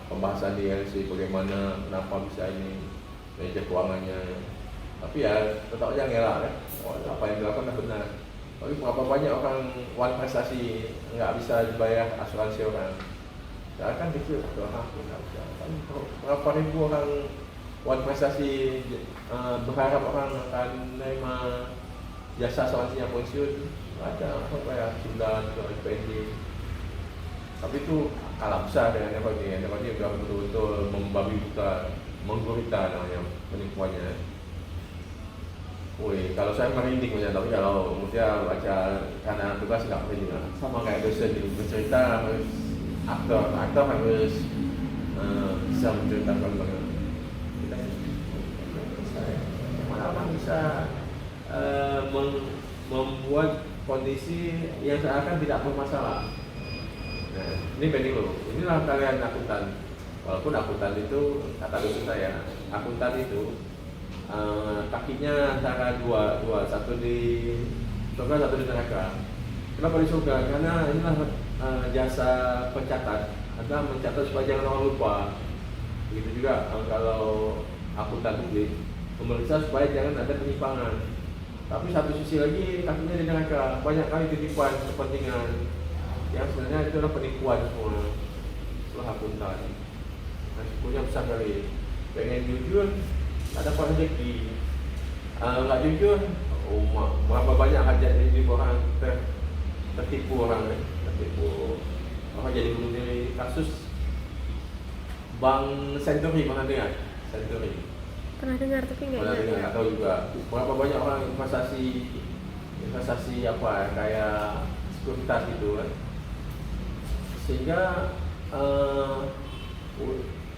Pembahasan di ILC bagaimana, kenapa bisa ini, manajer keuangannya. Tapi ya tetap aja ngelak kan. Apa yang dilakukan dah benar. Tapi berapa banyak orang wan prestasi nggak bisa dibayar asuransi orang. Saya kan kecil satu orang pun nggak bisa. Berapa ribu orang wan prestasi berharap orang akan menerima jasa asuransinya pensiun. Ada apa ya 9 pending. Tapi itu kalah besar dengan Enron ini sudah betul-betul membabi buta, menggurita namanya penipuannya. Wih, kalau saya merinding punya, tapi kalau mudah baca karena tugas nggak merinding lah. Sama kayak dosen ini bercerita harus aktor harus bisa menceritakan bagaimana kita mana orang bisa membuat kondisi yang seakan tidak bermasalah. Nah, ini penting loh. Inilah kalian akuntan. Walaupun akuntan itu kata dosen saya, akuntan itu kakinya antara dua, satu di surga, satu di neraka. Kenapa di surga? Karena inilah jasa pencatat, adalah mencatat supaya jangan orang lupa. Begitu juga kalau akuntan publik, memeriksa supaya jangan ada penyimpangan. Tapi satu sisi lagi kakinya di neraka, banyak kali titipan kepentingan yang sebenarnya itu adalah penipuan semua. Itulah akuntan. Resikonya besar kali. Pengen jujur, tak dapat rezeki. Nggak jujur, berapa banyak hajat jadi orang tertipu orang, tertipu. Orang jadi bunuh diri. Kasus Bank Century, pernah dengar? Century. Pernah dengar tapi nggak Pernah dengar, ingat. nggak tahu juga. Berapa banyak orang investasi apa kayak sekuritas gitu kan. Sehingga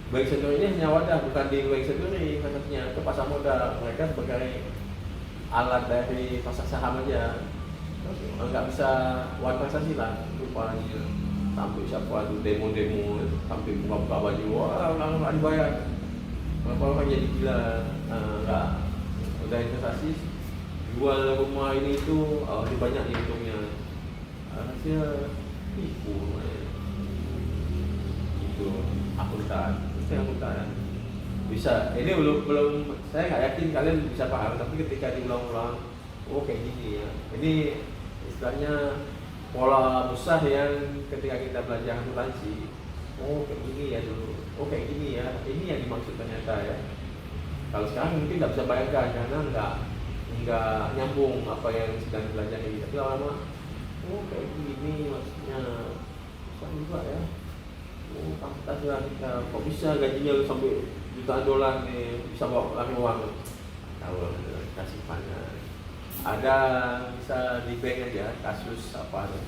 Bank Century ini hanya wadah, bukan di Bank Century investasinya ke pasar modal. Mereka sebagai alat dari pasar saham aja, nggak bisa buat investasi lah rupanya. Sampai siapa tuh demo-demo, sampai buka-buka baju, wah orang nggak dibayar. Berapa orang jadi gila, nggak udah investasi, jual rumah ini itu, lebih banyak nih untungnya. Hasilnya tipu namanya. Itu akuntan, bisa. Ini belum saya nggak yakin kalian bisa paham, tapi ketika diulang-ulang, oh kayak gini ya. Ini istilahnya pola besar yang ketika kita belajar akuntansi, oh kayak gini ya dulu, oh kayak gini ya, ini yang dimaksud ternyata ya. Kalau sekarang mungkin nggak bisa bayangkan karena nggak nyambung apa yang sedang dipelajari, tapi lama-lama, oh kayak gini maksudnya, susah juga ya. Oh pantas lah kita, kok bisa gajinya sampai jutaan dolar nih, bisa bawa lari uang. Tahu kasih pandang. Ada bisa di bank aja kasus apa tuh,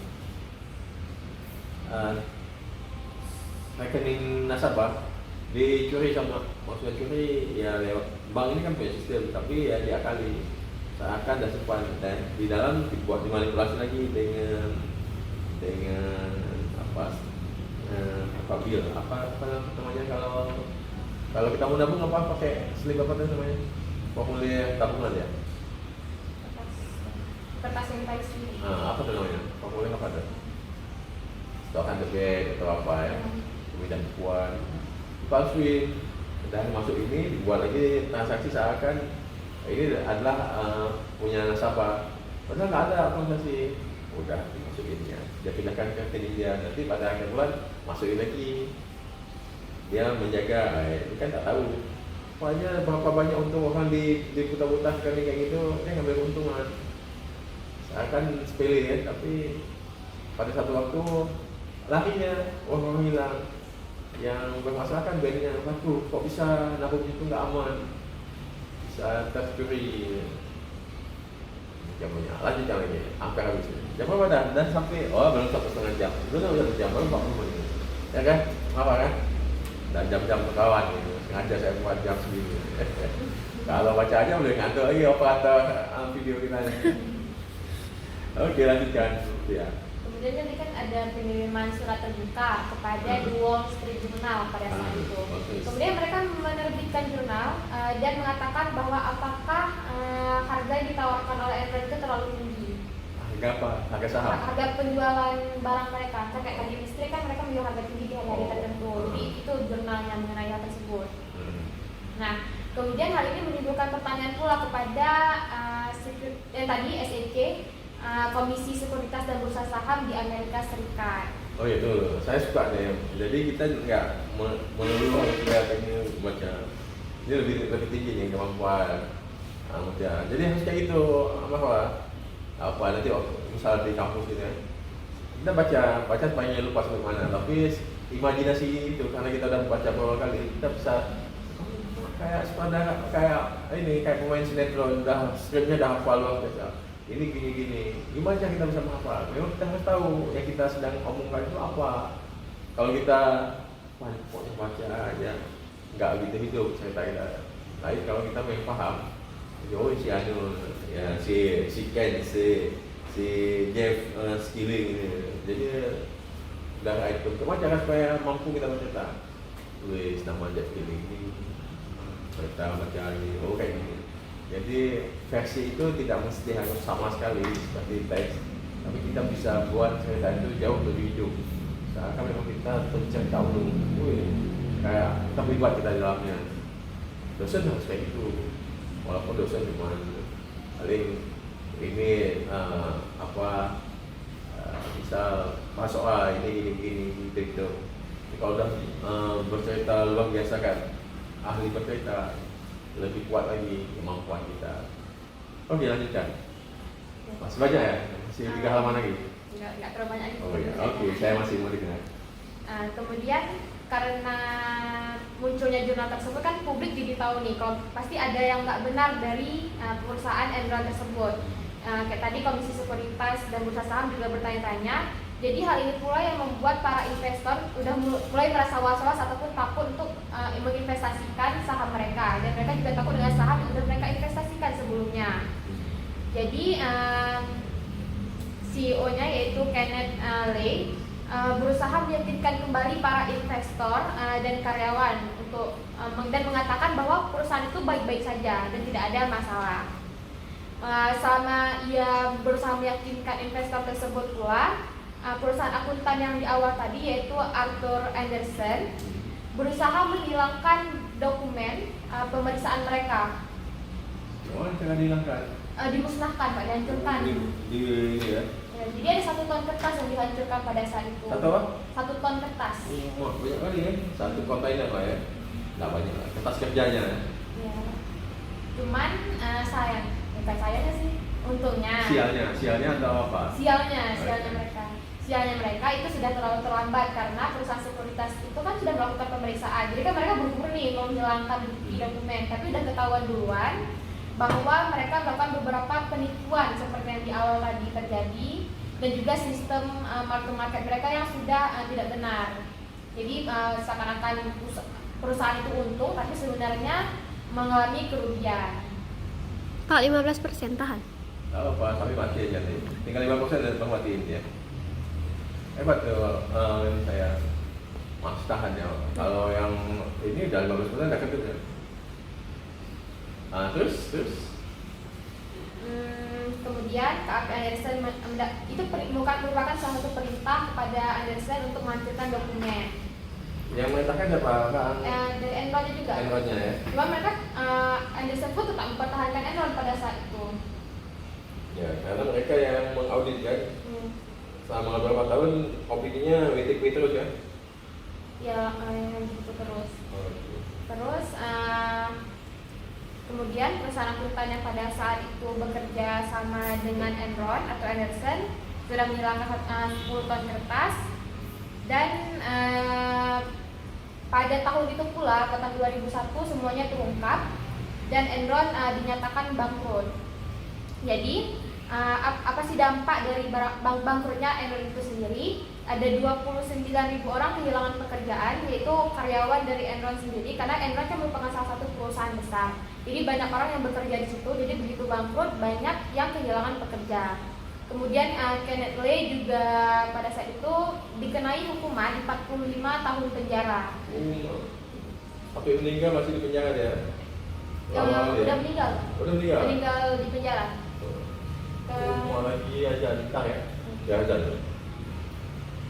rekening nasabah dicuri sama, maksudnya curi ya lewat bank ini kan punya sistem, tapi ya diakali seakan dan simpan, dan di dalam dibuat dimanipulasi lagi dengan apa bil apa namanya, kalau kita mau nabung apa pakai slip apa tuh namanya, formulir tabungan ya. Kertas yang paling sini. Apa tuh namanya? Formulir apa tuh? Stock and the bed atau apa ya? Kemudian bukuan, dipalsuin, dan masuk ini dibuat lagi transaksi seakan ini adalah punya nasabah. Padahal nggak ada transaksi. Udah dimasukin ya, dia pindahkan ke rekening dia. Nanti pada akhir bulan masukin lagi. Dia menjaga, ini kan tak tahu. Pokoknya berapa banyak untung orang diputar-putar sekali kayak gitu, dia ngambil keuntungan. Akan sepele ya, tapi pada satu waktu larinya orang hilang. Yang bermasalah kan banknya, waduh kok bisa nabung itu nggak aman, bisa tercuri. Jamnya lanjut lagi, hampir habis. Jam berapa dah? Dan sampai belum setengah jam, belum 1 jam, baru 40 menit. Ya kan? Apa kan? Dan jam-jam kawan gitu. Sengaja saya buat jam segini. Kalau baca aja boleh ngantuk lagi operator video kita. Oke, lanjutkan ya. Kemudian tadi kan ada pengiriman surat terbuka kepada The Wall Street Journal pada saat itu. Kemudian mereka menerbitkan jurnal dan mengatakan bahwa apakah harga yang ditawarkan oleh Enron itu terlalu tinggi. Harga apa? Harga saham? Harga penjualan barang mereka. Kan kayak tadi listrik kan mereka menjual harga tinggi di hari-hari tertentu. Jadi itu jurnalnya mengenai hal tersebut. Nah, kemudian hal ini menimbulkan pertanyaan pula kepada yang tadi SEC, Komisi Sekuritas dan Bursa Saham di Amerika Serikat. Oh iya tuh, saya suka deh. Jadi kita nggak melulu harus ini baca. Ini lebih tinggi nih kemampuan. Jadi harus kayak gitu, apa nanti misal di kampus gitu ya. Kita baca supaya lupa sampai mana. Tapi imajinasi itu karena kita udah baca beberapa kali, kita bisa kayak kayak pemain sinetron, skripnya udah hafal luar biasa. Ini gini, gimana kita bisa menghafal? Memang kita harus tahu yang kita sedang omongkan itu apa. Kalau kita pokoknya baca aja, nggak gitu hidup cerita kita. Lain kalau kita memang paham, si Anu, ya si Ken, si Jeff Skilling ini. Jadi udah itu kemana supaya mampu kita bercerita. Tulis nama Jeff Skilling ini, cerita baca ini, kayak gini. Jadi versi itu tidak mesti harus sama sekali seperti teks, tapi kita bisa buat cerita itu jauh lebih hidup. Seakan memang kita bercerita ulang, kayak terlibat kita di dalamnya. Dosen harus kayak gitu, walaupun dosen cuma paling ini bisa masuk ini gitu. Kalau udah bercerita luar biasa kan, ahli bercerita, lebih kuat lagi kemampuan kita. Oke, lanjutkan. Masih banyak ya? Masih 3 halaman lagi? Nggak terlalu banyak lagi. Oh iya, oke, saya masih mau dengar. Kemudian karena munculnya jurnal tersebut kan publik jadi tahu nih kalau pasti ada yang nggak benar dari perusahaan Enron tersebut. Kayak tadi Komisi Sekuritas dan Bursa Saham juga bertanya-tanya. Jadi hal ini pula yang membuat para investor udah mulai merasa was-was ataupun takut untuk menginvestasikan saham mereka, dan mereka juga takut dengan saham yang sudah mereka investasikan sebelumnya. Jadi CEO-nya yaitu Kenneth Lay berusaha meyakinkan kembali para investor dan karyawan untuk dan mengatakan bahwa perusahaan itu baik-baik saja dan tidak ada masalah. Selama ia berusaha meyakinkan investor tersebut pula, perusahaan akuntan yang di awal tadi yaitu Arthur Andersen berusaha menghilangkan dokumen pemeriksaan mereka. Oh, jangan dihilangkan. Dimusnahkan, Pak, dihancurkan. Di ya. Ya, jadi ada 1 ton kertas yang dihancurkan pada saat itu. Satu apa? 1 ton kertas. Wah, banyak kali ya. 1 kontainer Pak ya. Nggak banyak lah. Kertas kerjanya. Ya. Cuman sayang, bukan sayangnya sih. Untungnya. Sialnya atau apa? Sialnya mereka itu sudah terlalu terlambat karena perusahaan sekuritas itu kan sudah melakukan pemeriksaan. Jadi kan mereka buru-buru nih mau menghilangkan bukti dokumen, tapi udah ketahuan duluan bahwa mereka melakukan beberapa penipuan seperti yang di awal tadi terjadi, dan juga sistem market mereka yang sudah tidak benar. Jadi seakan-akan perusahaan itu untung, tapi sebenarnya mengalami kerugian. Pak, 15% tahan. Tidak apa, tapi mati aja nih. Tinggal 5% dan matiin ya. Hebat tuh saya masih tahan ya. Kalau yang ini udah 15% udah kentut ya. Terus kemudian KAP Andersen itu merupakan salah satu perintah kepada Andersen untuk menghancurkan dokumen. Yang merintahkan siapa? Dari Enronnya juga. Enronnya ya. Cuma mereka Andersen pun tetap mempertahankan Enron pada saat itu. Ya, karena mereka yang mengaudit kan. Selama beberapa tahun opininya WTP terus ya. Ya, gitu terus. Terus kemudian perusahaan akuntan yang pada saat itu bekerja sama dengan Enron atau Andersen sudah menghilangkan 10 ton kertas, dan pada tahun itu pula, pada tahun 2001 semuanya terungkap dan Enron dinyatakan bangkrut. Jadi apa sih dampak dari bangkrutnya Enron itu sendiri? Ada 29.000 orang kehilangan pekerjaan, yaitu karyawan dari Enron sendiri, karena Enron kan merupakan salah satu perusahaan besar. Jadi banyak orang yang bekerja di situ, jadi begitu bangkrut banyak yang kehilangan pekerja. Kemudian Kenneth Lay juga pada saat itu dikenai hukuman 45 tahun penjara. Tapi meninggal masih di penjara dia? Udah meninggal. Udah meninggal? Meninggal di penjara. Mau lagi aja ntar ya? Ya azan.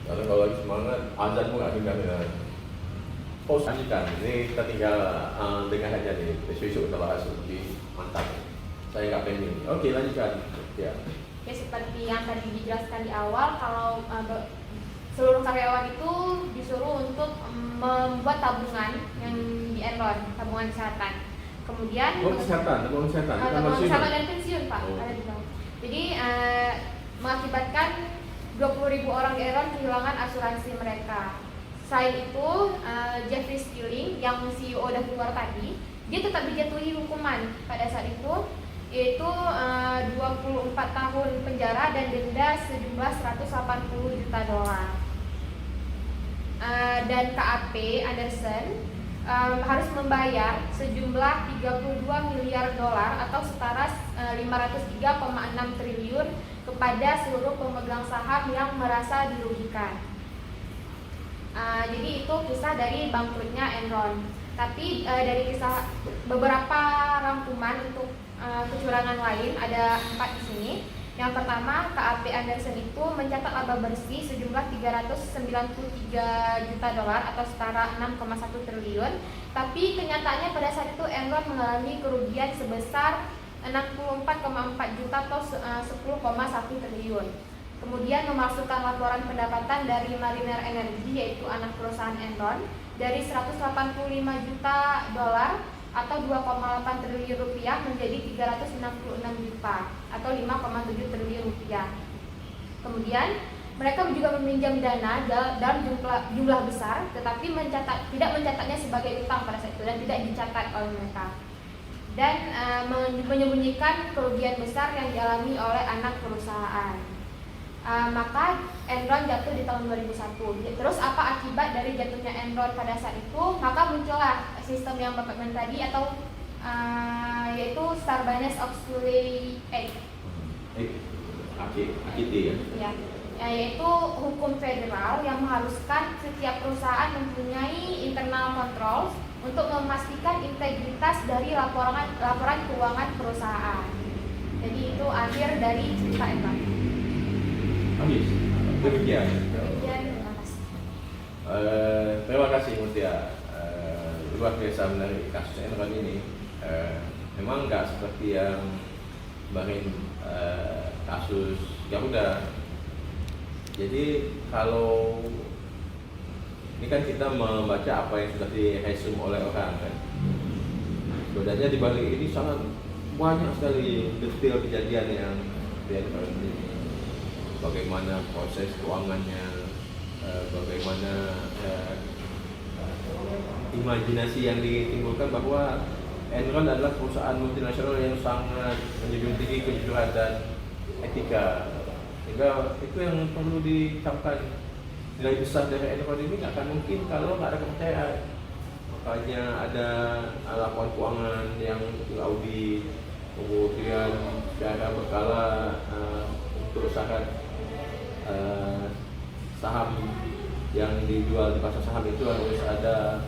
Karena kalau lagi semangat, azan pun nggak dengar ya. Oh, lanjutkan. Ini kita tinggal dengar aja nih. Besok-besok kita bahas lebih mantap. Saya nggak pending. Oke, lanjutkan. Ya. Oke, seperti yang tadi dijelaskan di awal, kalau seluruh karyawan itu disuruh untuk membuat tabungan yang di Enron, tabungan kesehatan. Kemudian tabungan kesehatan. Tabungan kesehatan dan pensiun, Pak. Oh. Ada di bawah. Jadi mengakibatkan 20.000 orang di Enron kehilangan asuransi mereka. Selain itu, Jeffrey Skilling yang CEO udah keluar tadi, dia tetap dijatuhi hukuman pada saat itu, yaitu 24 tahun penjara dan denda sejumlah 180 juta dolar. Dan KAP Andersen harus membayar sejumlah 32 miliar dolar atau setara 503,6 triliun kepada seluruh pemegang saham yang merasa dirugikan. Jadi itu kisah dari bangkrutnya Enron. Tapi dari kisah beberapa rangkuman untuk kecurangan lain ada 4 di sini. Yang pertama, KAP Andersen itu mencatat laba bersih sejumlah 393 juta dolar atau setara 6,1 triliun. Tapi kenyataannya pada saat itu Enron mengalami kerugian sebesar 64,4 juta atau 10,1 triliun. Kemudian memasukkan laporan pendapatan dari Mariner Energy yaitu anak perusahaan Enron dari 185 juta dolar atau 2,8 triliun rupiah menjadi 366 juta atau 5,7 triliun rupiah. Kemudian mereka juga meminjam dana dalam jumlah besar, tetapi tidak mencatatnya sebagai utang pada saat itu dan tidak dicatat oleh mereka. Dan menyembunyikan kerugian besar yang dialami oleh anak perusahaan. Maka Enron jatuh di tahun 2001. Terus apa akibat dari jatuhnya Enron pada saat itu? Maka muncullah sistem yang Bapak bilang tadi atau yaitu Sarbanes-Oxley Act. AKT ya. Ya, yaitu hukum federal yang mengharuskan setiap perusahaan mempunyai internal controls untuk memastikan integritas dari laporan keuangan perusahaan. Jadi itu akhir dari cerita Enron. Habis. Demikian. Terima kasih. Terima kasih Mutia. Luar biasa menarik kasus Enron ini. Memang nggak seperti yang kemarin kasus Garuda. Jadi kalau ini kan kita membaca apa yang sudah diresum oleh orang kan. Sebenarnya di balik ini sangat banyak sekali detail kejadian yang terjadi. Bagaimana proses keuangannya, bagaimana imajinasi yang ditimbulkan bahwa Enron adalah perusahaan multinasional yang sangat menjunjung tinggi kejujuran dan etika. Sehingga itu yang perlu dicamkan. Nilai besar dari Enron ini nggak akan mungkin kalau nggak ada kepercayaan. Makanya ada laporan keuangan yang diaudit, kemudian secara berkala untuk saham yang dijual di pasar saham itu harus ada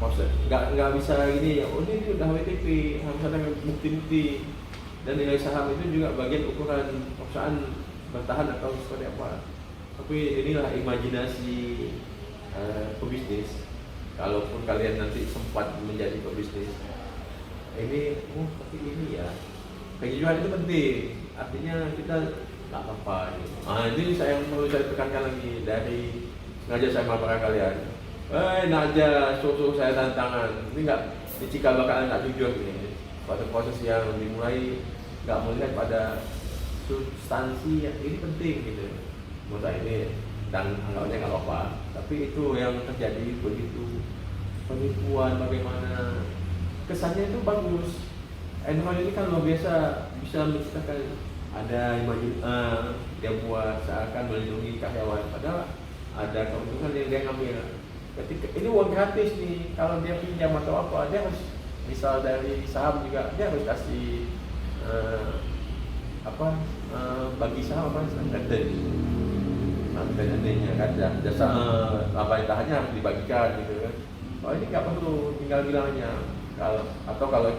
proses. Nggak bisa gini ya. Oh ini udah WTP, harus ada bukti-bukti. Dan nilai saham itu juga bagian ukuran perusahaan bertahan atau seperti apa. Tapi inilah imajinasi pebisnis. Kalaupun kalian nanti sempat menjadi pebisnis, ini seperti ini ya. Kejujuran itu penting. Artinya kita nggak apa-apa. Ini saya yang perlu saya tekankan lagi dari sengaja saya melaporkan kalian. Nak aja suruh saya tantangan. Ini nggak dicikal bakalan nggak jujur ini. Pada proses yang dimulai nggak melihat pada substansi yang ini penting gitu. Menurut saya ini dan anggapnya nggak apa-apa. Tapi itu yang terjadi begitu penipuan bagaimana kesannya itu bagus. Enron ini kan luar biasa bisa menciptakan ada dia buat seakan melindungi karyawan padahal ada keuntungan yang dia ngambil. Ketika ini uang gratis nih kalau dia pinjam atau apa dia harus misal dari saham juga dia harus kasih bagi saham apa adanya kan jasa tahannya harus dibagikan gitu kan. Oh ini nggak perlu tinggal bilangnya kalau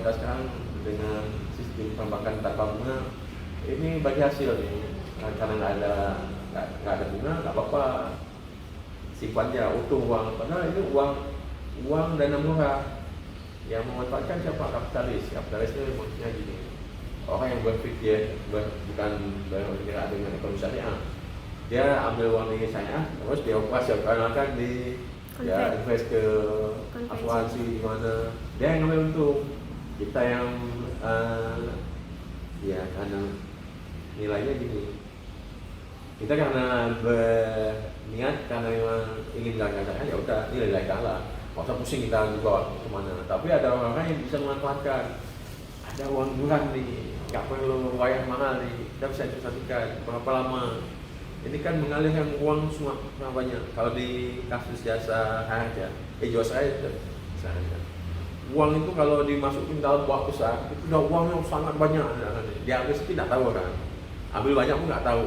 kita sekarang dengan sistem perbankan tanpa bunga ini bagi hasil nih karena nggak ada bunga nggak apa-apa sifatnya utuh uang padahal ini uang dana murah yang memanfaatkan siapa kapitalis itu maksudnya gini orang yang berpikir bukan berpikir dengan ekonomi syariah dia ambil uang dari saya terus dia operasionalkan di ya invest ke asuransi di mana dia yang ngambil untung kita yang ya karena nilainya gini kita karena berniat karena memang ingin gagasan ya udah nilai kalah nggak usah pusing kita juga kemana tapi ada orang-orang yang bisa memanfaatkan ada uang murah nih nggak perlu bayar mahal nih kita bisa investasikan berapa lama ini kan mengalirkan uang semua banyak kalau di kasus jasa harga Jiwasraya itu uang itu kalau dimasukin dalam buah besar itu udah uang yang sangat banyak dia habis tidak tahu kan ambil banyak pun nggak tahu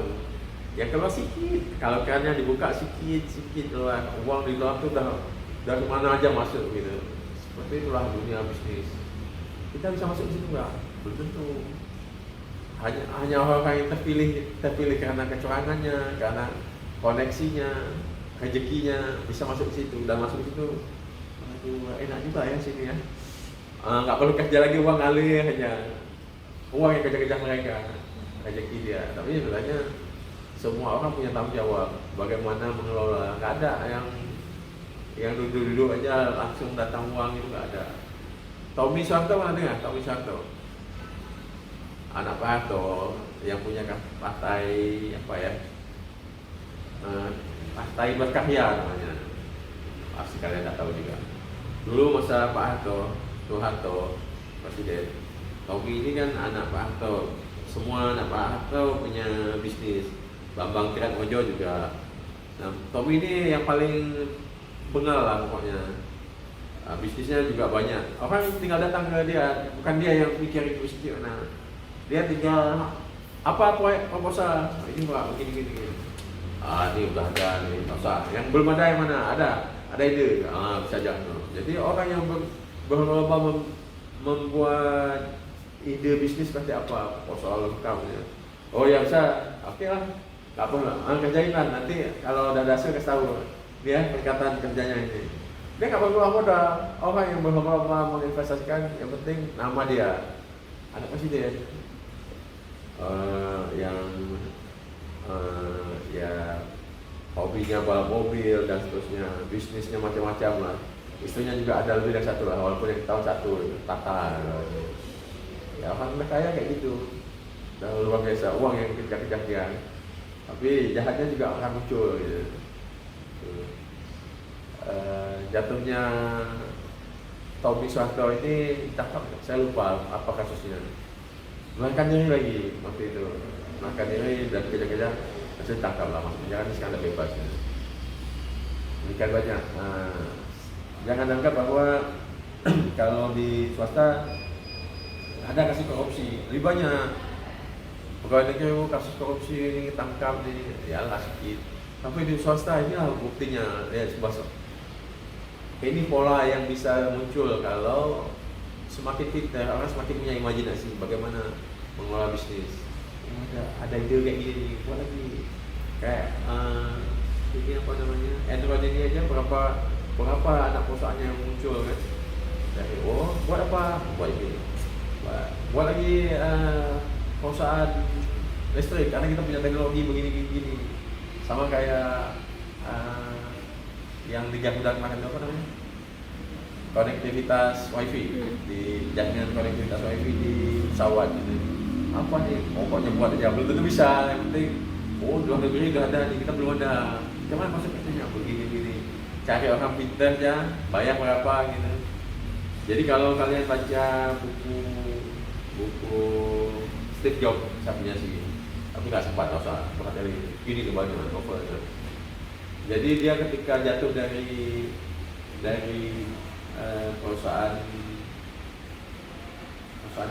yang keluar sedikit kalau kerannya dibuka sedikit keluar uang di luar itu udah dari mana aja masuk gitu seperti itulah dunia bisnis kita bisa masuk di situ nggak belum tentu hanya orang yang terpilih karena kecurangannya karena koneksinya rezekinya bisa masuk ke situ dan masuk ke situ aduh enak juga ya sini ya nggak perlu kerja lagi uang ngalir hanya uang yang kejar-kejar mereka, rezeki dia. Tapi sebenarnya semua orang punya tanggung jawab bagaimana mengelola. Nggak ada yang duduk-duduk aja langsung datang uang, itu nggak ada. Tommy Soeharto mana dengar? Tommy Soeharto, anak Pak Harto yang punya partai apa ya? Partai Berkarya namanya. Pasti kalian nggak tahu juga. Dulu masa Pak Harto, Soeharto presiden. Tommy ini kan anak Pak Harto. Semua anak Pak Harto punya bisnis. Bambang Triatmojo juga. Nah, Tommy ini yang paling bengal lah pokoknya. Bisnisnya juga banyak. Orang tinggal datang ke dia, bukan dia yang mikirin bisnis mana. Dia tinggal apa proposal ini Pak, begini. Ini udah ada nih, masa yang belum ada yang mana? Ada ide, bisa jatuh. Jadi orang yang berlomba membuat ide bisnis seperti apa, proposal lengkapnya. Oh ya bisa, oke lah. Gak apa lah, kerjain lah, nanti kalau udah hasil kasih tahu dia perkataan kerjanya ini. Dia gak perlu modal, orang yang berlomba menginvestasikan, yang penting nama dia, anak presiden, ya hobinya balap mobil dan seterusnya, bisnisnya macam-macam lah. Istrinya juga ada lebih dari satu lah, walaupun yang tahun satu, Tata. Ya orang kaya kayak gitu, dan luar biasa, uang yang kejar-kejar dia. Tapi jahatnya juga akan muncul gitu. Jatuhnya Tommy Soeharto ini ditangkap, saya lupa apa kasusnya. Melarikan diri lagi waktu itu, melarikan diri dan kejar-kejar, masih ditangkap lah, maksudnya kan sekarang bebas. Demikian banyak. Jangan anggap bahwa kalau di swasta ada kasus korupsi, lebih banyak. Pegawai negeri kasus korupsi ini tangkap di ya lah sedikit. Tapi di swasta ini lah buktinya. Ya sebab ini pola yang bisa muncul kalau semakin pintar orang semakin punya imajinasi bagaimana mengelola bisnis. Ada ide kayak gini, buat lagi kayak ini apa namanya? Android ini aja berapa anak perusahaan yang muncul kan? Dari buat apa? Buat ini. Buat lagi perusahaan listrik karena kita punya teknologi begini. Sama kayak yang di Garuda kemarin apa namanya? Konektivitas WiFi, di jaringan konektivitas WiFi di pesawat gitu. Apa nih? Pokoknya buat aja, belum tentu bisa. Yang penting, luar negeri udah ada nih, kita belum ada. Cuman konsepnya begini. Cari orang pintar aja, bayar berapa gitu. Jadi kalau kalian baca buku Steve Jobs, saya punya sih, tapi nggak sempat usah dari ini kebanyakan novelnya. Jadi dia ketika jatuh dari perusahaan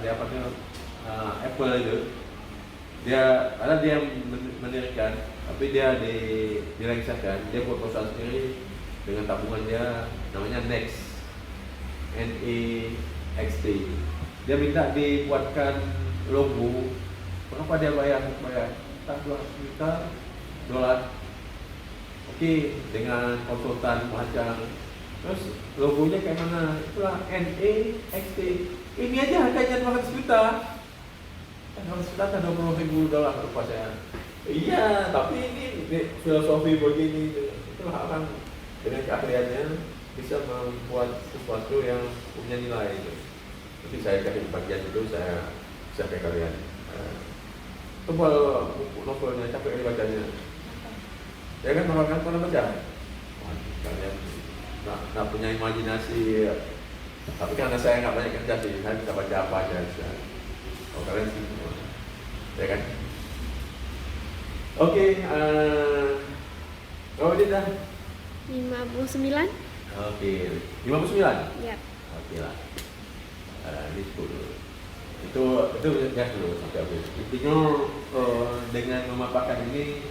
dia apa tuh Apple itu, karena dia mendirikan, tapi dia dilengsarkan, dia buat perusahaan sendiri dengan tabungan dia, namanya NEXT. Dia minta dibuatkan logo, berapa dia bayar? $200 juta. Oke, dengan konsultan macam. Terus logonya kayak mana? Itulah NEXT. Ini aja harganya $200 juta. $200 juta kan $20,000 lupa saya. Iya, tapi ini filosofi begini. Itulah orang dengan keahliannya bisa membuat sesuatu yang punya nilai itu. Nanti saya kasih bagian itu, saya share ke kalian. Tebal buku novelnya, capek kali bacanya. Ya kan orang kan pernah baca. Kalian nggak punya imajinasi. Tapi karena saya nggak banyak kerja sih, saya bisa baca apa aja. Oh kalian sih, ya kan? Oke, oh dia dah 59? Oke, 59? Ya. Oke lah. Itu ya dulu sampai habis. Intinya dengan memaparkan ini,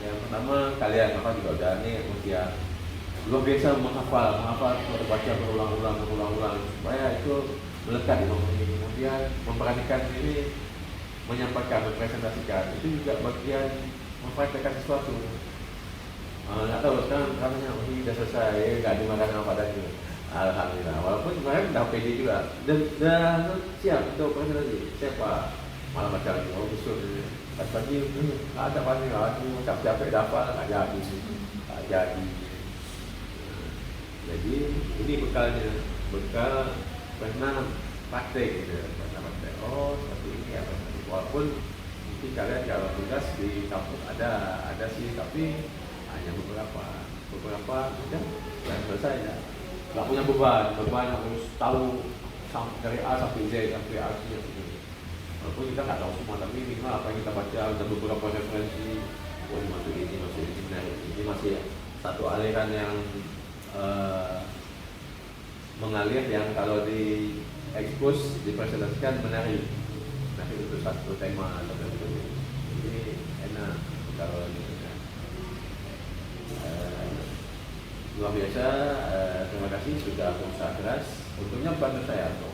yang pertama kalian apa juga udah nih usia luar biasa menghafal baca berulang-ulang supaya itu melekat di otak ini. Kemudian memperhatikan diri, menyampaikan, mempresentasikan itu juga bagian mempraktekkan sesuatu. Nggak tahu sekarang katanya ini udah selesai, nggak dimakan apa tadi. Alhamdulillah, walaupun kemarin udah PD juga dan siap untuk presentasi. Siapa malam macam ini, oh besok pas pagi ada pagi, aduh capek-capek dapat nggak jadi. Jadi ini bekalnya, bekal pernah praktek gitu, pernah praktek. Oh seperti ini ya, walaupun mungkin kalian kalau tugas di kampus ada sih, tapi hanya beberapa udah dan selesai ya. Nggak punya beban harus tahu dari A sampai Z sampai A gitu. Walaupun kita nggak tahu semua, tapi minimal apa yang kita baca ada beberapa referensi. Oh ini masuk ini. Nah, ini masih satu aliran yang mengalir yang kalau di expose dipresentasikan menarik. Nah itu satu tema tertentu. Ini enak kalau ini. Luar biasa, terima kasih sudah berusaha keras. Untungnya bantu saya tuh.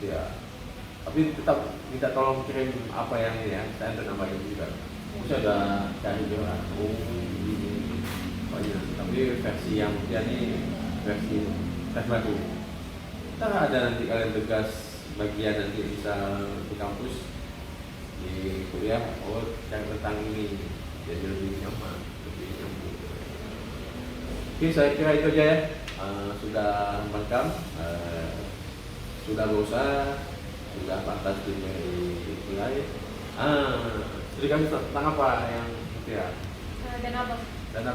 Ya. Tapi tetap minta tolong kirim apa yang ini ya, saya nambahin juga. Saya udah cari juga. Oh ini banyak. Tapi versi yang dia ini versi tes baru. Ntar ada nanti kalian tugas bagian nanti bisa di kampus di kuliah. Oh cari tentang ini jadi lebih nyaman, lebih nyambung. Oke, saya kira itu aja ya. Sudah merekam, sudah bosan, sudah pantas dimulai. Jadi kami tentang apa yang itu ya? Dana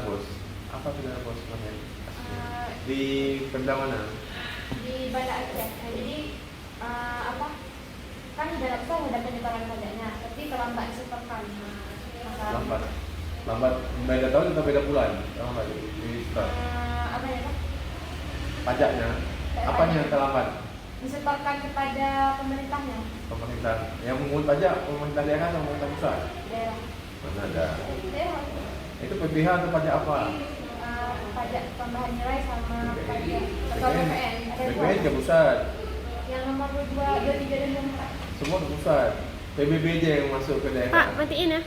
bos. Apa itu dana bos kemarin? Di Pemda mana? Di Banda Aceh. Jadi apa? Kan dalam itu ada penyebaran pajaknya, tapi terlambat disetorkan. Lambat beda tahun atau beda bulan? Lambat di setor. Apa ya Pak? Pajaknya. Apanya yang terlambat? Disetorkan kepada pemerintahnya. Pemerintah yang mengungut pajak, pemerintah daerah atau pemerintah pusat? Daerah. Mana ada? Daerah. Itu PPH atau pajak apa? Pajak tambahan nilai sama BPN. pajak atau BPN. Ada dua. BPN ke pusat. Yang nomor 2, 23 dan 24. Semua ke pusat. PBB aja yang masuk ke daerah. Pak, matiin ya.